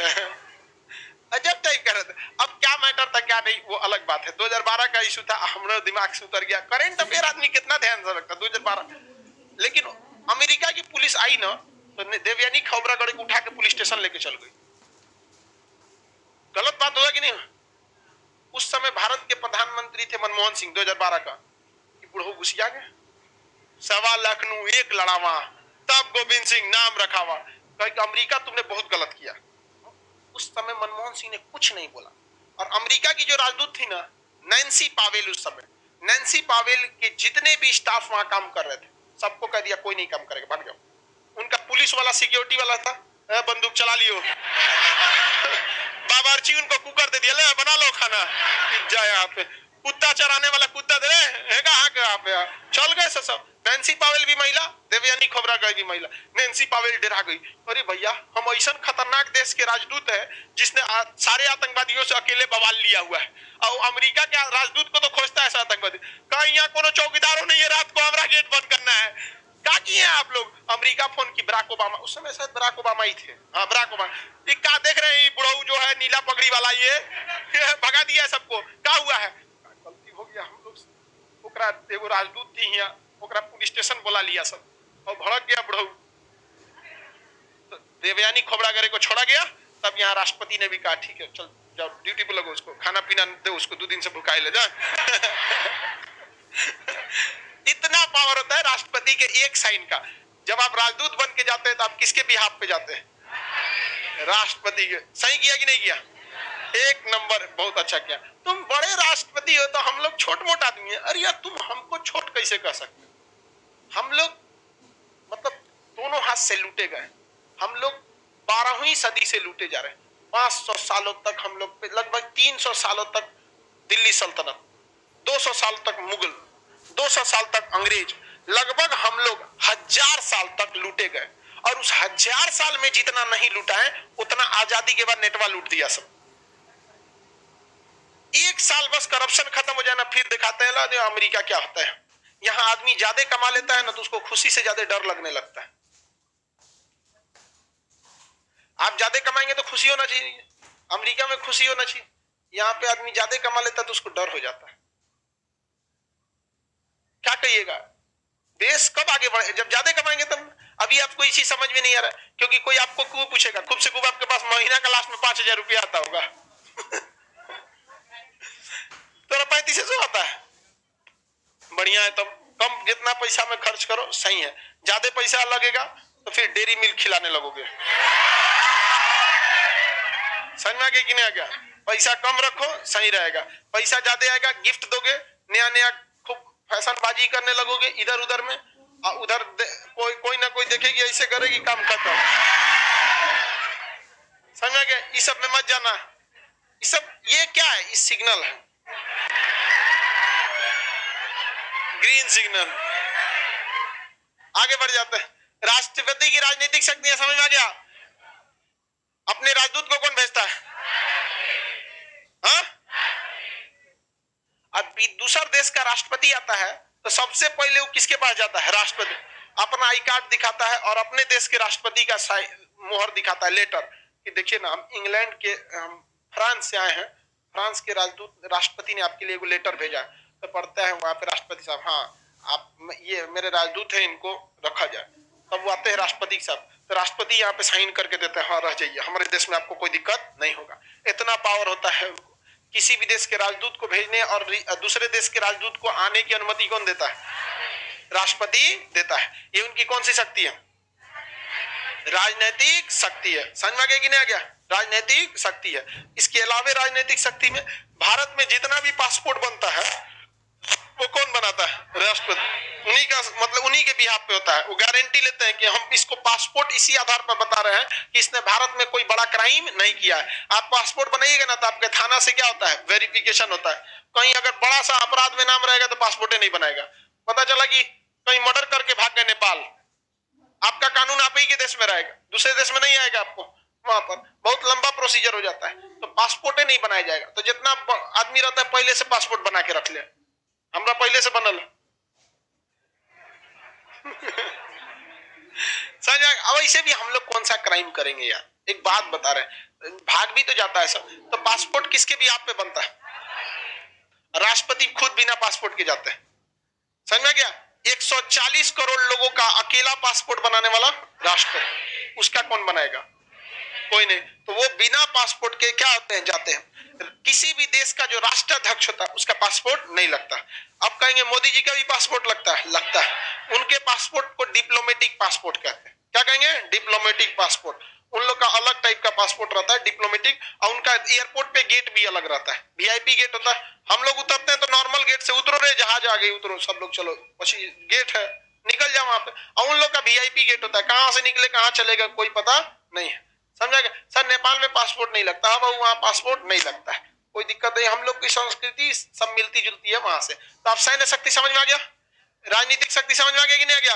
[SPEAKER 1] अजब टाइप कर रहे थे। अब क्या मैटर था क्या नहीं वो अलग बात है। 2012 का इशू था, हमारे दिमाग से उतर गया। करंट अफेयर आदमी कितना ध्यान से रखता 2012। लेकिन अमेरिका की पुलिस आई ना तो देवयानी खोबरागड़े को उठा के पुलिस स्टेशन लेके चल गई। गलत बात होगा कि नहीं? उस समय भारत के प्रधानमंत्री थे मनमोहन सिंह 2012 का, कि बुढ़ऊ घुसिया गया, 1.25 लखनऊ एक लड़ावा, तब गोविंद सिंह नाम रखावा। कहा अमेरिका तुमने बहुत गलत किया। उस समय मनमोहन सिंह ने कुछ नहीं बोला। और अमेरिका की जो राजदूत थी ना, नैन्सी पावेल, उस समय नैन्सी पावेल के जितने भी स्टाफ वहां काम कर रहे थे सबको कह दिया कोई नहीं काम करेगा, भाग जाओ। उनका पुलिस वाला सिक्योरिटी वाला था, बंदूक चला लियो बाबर्ची उनको कुकर दे दिया, ले बना लो खाना, जा यहाँ पे। कुत्ता चराने वाला कुत्ता दे रहे हाँ पे चल गए सब। नैन्सी पावेल भी महिला, देवयानी खोबरागड़े भी महिला। नैन्सी पावेल डरा गई, अरे भैया हम ऐसा खतरनाक देश के राजदूत है जिसने सारे आतंकवादियों से अकेले बवाल लिया हुआ है, और अमेरिका के राजदूत को तो खोजता है ऐसा आतंकवादी। कहीं यहाँ कोनो चौकीदारों नहीं है, रात को हमारा गेट बंद करना है। क्या किए आप लोग? अमेरिका फोन की बराक ओबामा, उस समय शायद बराक ओबामा ही थे, हाँ बराक ओबामा। क्या देख रहे हैं बुढ़ऊ जो है नीला पगड़ी वाला, ये भगा दिया सबको। क्या हुआ है? गलती हो गया, हम लोग ओकरा एगो राजदूत थी यहाँ, ओकरा पुलिस स्टेशन बुला लिया सब, और भड़क गया बुढ़ऊ। तो देवयानी खोबरागड़े को छोड़ा गया। तब यहाँ राष्ट्रपति ने भी कहा ठीक है चल जाओ ड्यूटी पे लगो, उसको खाना पीना दे, उसको 2 दिन से भुखाए ले जा इतना पावर होता है राष्ट्रपति के एक साइन का। जब आप राजदूत बन के जाते हैं तो आप किसके बिहाफ पे जाते हैं? राष्ट्रपति के। सही किया कि नहीं किया? एक नंबर, बहुत अच्छा किया। तुम बड़े राष्ट्रपति हो तो हम लोग छोट मोट आदमी है। अरे यार तुम हमको छोट कैसे कह सकते? हम लोग मतलब दोनों हाथ से लूटे गए। हम लोग 12वीं सदी से लूटे जा रहे हैं। 500 सालों तक हम लोग पे, लगभग 300 सालों तक दिल्ली सल्तनत, 200 साल तक मुगल, 200 साल तक अंग्रेज, लगभग हम लोग 1000 साल तक लूटे गए। और उस 1000 साल में जितना नहीं लूटा है उतना आजादी के बाद नेटवा लूट दिया सब। 1 साल बस करप्शन खत्म हो जाना, फिर दिखाते हैं अमेरिका क्या होता है। यहाँ आदमी ज्यादा कमा लेता है ना तो उसको खुशी से ज्यादा डर लगने लगता है। आप ज्यादा कमाएंगे तो खुशी होना चाहिए, अमेरिका में खुशी होना चाहिए। यहाँ पे आदमी ज्यादा कमा लेता है तो उसको डर हो जाता है। क्या कहिएगा? देश कब आगे बढ़े? जब ज्यादा कमाएंगे तब। अभी आपको इसी समझ में नहीं आ रहा है, क्योंकि कोई आपको खूब पूछेगा, खूब से खूब आपके पास महीना का लास्ट में 5000 रुपया आता होगा बढ़िया है, तब कम जितना पैसा में खर्च करो सही है। ज्यादा पैसा लगेगा तो फिर डेयरी मिल्क खिलाने लगोगे। समझ में आ गया कि नहीं आ गया? पैसा कम रखो सही रहेगा, पैसा ज्यादा आएगा गिफ्ट दोगे, नया नया खूब फैशनबाजी करने लगोगे इधर उधर में, और उधर कोई ना कोई देखेगी ऐसे करेगी, काम खत्म। समझ में आ गया? इस सब में मत जाना। इस सब ये क्या है? इस सिग्नल है, ग्रीन सिग्नल। आगे बढ़ जाते हैं। राष्ट्रपति की राजनीतिक शक्तियां समझ में आ गया? अपने राजदूत को कौन भेजता है? हाँ? अब दूसरा देश का राष्ट्रपति आता है तो सबसे पहले वो किसके पास जाता है? राष्ट्रपति। अपना आई कार्ड दिखाता है और अपने देश के राष्ट्रपति का मोहर दिखाता है, लेटर, कि देखिए ना हम इंग्लैंड के फ्रांस से आए हैं, फ्रांस के राजदूत राष्ट्रपति ने आपके लिए एक लेटर भेजा। तो पढ़ता है वहां पे राष्ट्रपति साहब, हाँ आप ये मेरे राजदूत हैं, इनको रखा जाए। तब वो आते हैं राष्ट्रपति साहब, तो राष्ट्रपति यहाँ पे साइन करके देते हैं, हाँ रह जाइए, हमारे देश में आपको कोई दिक्कत नहीं होगा। इतना पावर होता है। किसी भी देश के राजदूत को भेजने और दूसरे देश के राजदूत को आने की अनुमति कौन देता है? राष्ट्रपति देता है। ये उनकी कौन सी शक्ति है? राजनीतिक शक्ति है। समझ में आ गया कि नहीं आ गया? राजनीतिक शक्ति है। इसके अलावा राजनीतिक शक्ति में भारत में जितना भी पासपोर्ट बनता है वो कौन बनाता है? राष्ट्रपति। उन्हीं का मतलब उन्हीं के बिहाफ पे होता है। वो गारंटी लेते हैं कि हम इसको पासपोर्ट इसी आधार पर बता रहे हैं कि इसने भारत में कोई बड़ा क्राइम नहीं किया है। आप पासपोर्ट बनाइएगा ना तो आपके थाना से क्या होता है? वेरिफिकेशन होता है। कहीं अगर बड़ा सा अपराध में नाम रहेगा तो पासपोर्ट नहीं बनाएगा। पता चला कि कहीं मर्डर करके भाग गए नेपाल, आपका कानून आप ही के देश में रहेगा, दूसरे देश में नहीं आएगा आपको। वहां पर बहुत लंबा प्रोसीजर हो जाता है, तो पासपोर्ट नहीं बनाया जाएगा। तो जितना आदमी रहता है पहले से पासपोर्ट बना के रख ले, हमरा पहले से बनल। समझ आए? अब ऐसे भी हम लोग कौन सा क्राइम करेंगे यार? एक बात बता रहे हैं, भाग भी तो जाता है सब। तो पासपोर्ट किसके भी आप पे बनता है? राष्ट्रपति खुद बिना पासपोर्ट के जाते हैं। समझ में गया? 140 करोड़ लोगों का अकेला पासपोर्ट बनाने वाला राष्ट्रपति, उसका कौन बनाएगा? कोई नहीं। तो वो बिना पासपोर्ट के क्या होते हैं? जाते हैं। किसी भी देश का जो राष्ट्राध्यक्ष होता है उसका पासपोर्ट नहीं लगता। अब कहेंगे मोदी जी का भी पासपोर्ट लगता है? लगता है। उनके पासपोर्ट को डिप्लोमेटिक पासपोर्ट कहते हैं। क्या कहेंगे? Diplomatic passport. उन लोग का अलग टाइप का पासपोर्ट रहता है, डिप्लोमेटिक। और उनका एयरपोर्ट पे गेट भी अलग रहता है, वीआईपी गेट होता है। हम लोग उतरते हैं तो नॉर्मल गेट से उतरो रे, जहाज आ गई उतरो, सब लोग चलो, पची गेट है निकल जाओ वहां पे। और उन लोग का वीआईपी गेट होता है, कहां से निकले कहां चलेगा कोई पता नहीं है। समझा गया? सर नेपाल में पासपोर्ट नहीं लगता, हाँ वहां पासपोर्ट नहीं लगता है, कोई दिक्कत नहीं। हम लोग की संस्कृति सब मिलती जुलती है वहां से। तो आप सैन्य शक्ति समझ में आ गया? राजनीतिक शक्ति समझ में आ गया कि नहीं आ गया?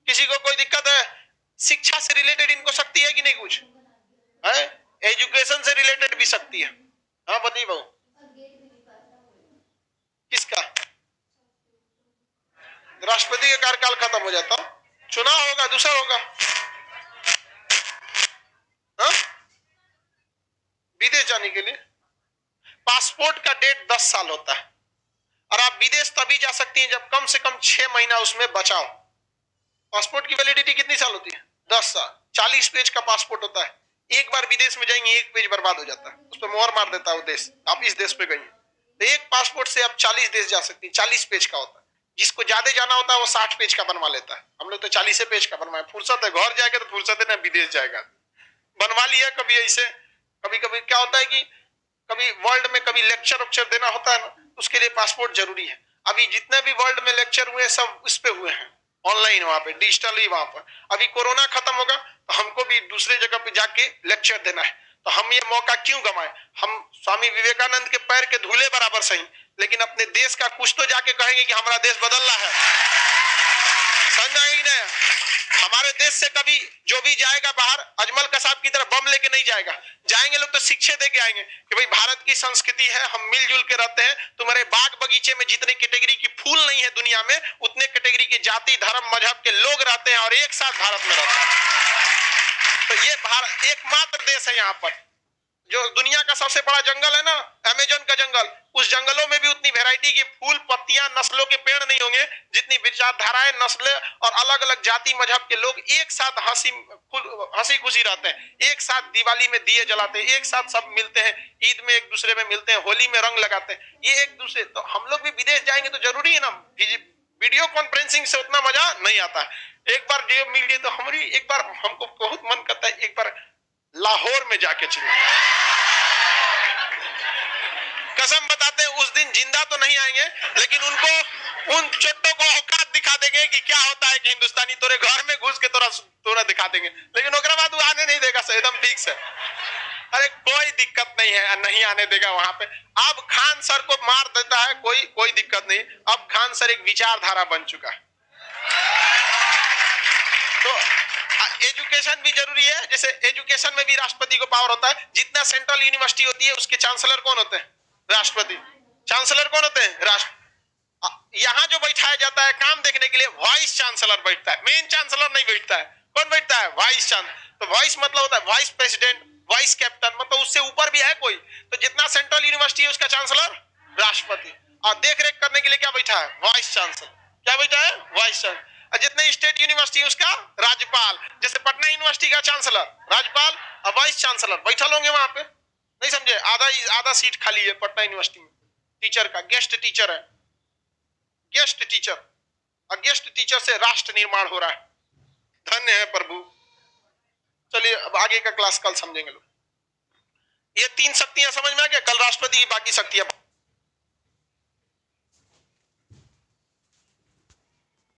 [SPEAKER 1] किसी को कोई दिक्कत है? शिक्षा से रिलेटेड इनको शक्ति है कि नहीं? कुछ है? एजुकेशन से रिलेटेड भी शक्ति है। हाँ बताइए बहू, किसका? राष्ट्रपति का कार्यकाल खत्म हो जाता, चुनाव होगा, दूसरा होगा। हाँ? विदेश जाने के लिए पासपोर्ट का डेट 10 साल होता है, और आप विदेश तभी जा सकती हैं जब कम से कम 6 महीना उसमें बचाओ। पासपोर्ट की वैलिडिटी कितनी साल होती है? 10 साल। 40 पेज का पासपोर्ट होता है। एक बार विदेश में जाएंगे, एक पेज बर्बाद हो जाता है, उस पर मोहर मार देता है वो देश, आप इस देश पे गई। तो एक पासपोर्ट से आप 40 देश जा सकती हैं। 40 पेज का होता है। जिसको ज्यादा जाना होता है वो 60 पेज का बनवा लेता है। हम लोग तो 40 पेज का बनवाए, फुर्सत है, घर जाएगा तो फुर्सत है ना, विदेश जाएगा बनवा लिया। कभी ऐसे कभी कभी क्या होता है कि कभी वर्ल्ड में कभी लेक्चर उक्चर देना होता है ना, उसके लिए पासपोर्ट जरूरी है। अभी जितने भी वर्ल्ड में लेक्चर हुए सब उस पे हुए हैं, ऑनलाइन, वहां पे डिजिटली। वहां पर अभी कोरोना खत्म होगा तो हमको भी दूसरे जगह पे जाके लेक्चर देना है, तो हम ये मौका क्यों गंवाएं? हम स्वामी विवेकानंद के पैर के धूले बराबर सही, लेकिन अपने देश का कुछ तो जाके कहेंगे कि हमारा देश बदलना है। समझ में आएगी ना? हमारे देश से कभी जो भी जाएगा बाहर अजमल कसाब की तरह बम लेके नहीं जाएगा। जाएंगे लोग तो शिक्षा दे के आएंगे कि भाई भारत की संस्कृति है, हम मिलजुल के रहते हैं। तुम्हारे बाग बगीचे में जितने कैटेगरी की फूल नहीं है दुनिया में, उतने कैटेगरी के जाति धर्म मजहब के लोग रहते हैं और एक साथ भारत में रहते हैं। तो ये भारत एकमात्र देश है यहाँ पर जो दुनिया का सबसे बड़ा जंगल है ना, अमेजन का जंगल, उस जंगलों में भी उतनी वैरायटी की फूल पत्तियां नस्लों के पेड़ नहीं होंगे जितनी विचारधाराएं नस्लें और अलग अलग जाति मजहब के लोग एक साथ हंसी खुशी रहते हैं, एक साथ दिवाली में दिए जलाते हैं, एक साथ सब मिलते हैं, ईद में एक दूसरे में मिलते हैं, होली में रंग लगाते हैं, ये एक दूसरे। तो हम लोग भी विदेश जाएंगे तो जरूरी है ना वीडियो कॉन्फ्रेंसिंग से उतना मजा नहीं आता। एक बार जब मिल गई तो हमारी एक बार हमको बहुत मन करता है एक बार लाहौर में जाके चले। कसम बताते हैं उस दिन जिंदा तो नहीं आएंगे, लेकिन उनको उन चोटों को औकात दिखा देंगे कि क्या होता है कि हिंदुस्तानी तोरे घर में घुस के तोरा दिखा देंगे, लेकिन उसके बाद वो आने नहीं देगा एकदम ठीक से। अरे कोई दिक्कत नहीं है, नहीं आने देगा वहां पे। अब खान सर को मार देता है कोई दिक्कत नहीं। अब खान सर एक विचारधारा बन चुका है। तो एजुकेशन भी जरूरी है। जैसे एजुकेशन में भी राष्ट्रपति को पावर होता है। जितना सेंट्रल यूनिवर्सिटी होती है उसके चांसलर कौन होते हैं? राष्ट्रपति। चांसलर कौन होते हैं? राष्ट्र। यहाँ जो बैठाया जाता है काम देखने के लिए वाइस चांसलर बैठता है, मेन चांसलर नहीं बैठता है। कौन बैठता है? Vice chancellor. तो वाइस मतलब होता है वाइस प्रेसिडेंट, वाइस कैप्टन, मतलब उससे ऊपर भी है कोई। तो जितना सेंट्रल यूनिवर्सिटी है उसका चांसलर राष्ट्रपति, और देख रेख करने के लिए क्या बैठा है? Vice chancellor. क्या बैठा है? Vice chancellor. और जितने स्टेट यूनिवर्सिटी है उसका राज्यपाल। जैसे पटना यूनिवर्सिटी का चांसलर राज्यपाल और वाइस चांसलर बैठल होंगे वहां पे। नहीं समझे? आधा सीट खाली है पटना यूनिवर्सिटी में टीचर का, गेस्ट टीचर है, गेस्ट टीचर। और गेस्ट टीचर से राष्ट्र निर्माण हो रहा है। धन्य है प्रभु। चलिए अब आगे का क्लास कल समझेंगे लोग। ये 3 शक्तियां समझ में आ गया। कल राष्ट्रपति की बाकी शक्तियां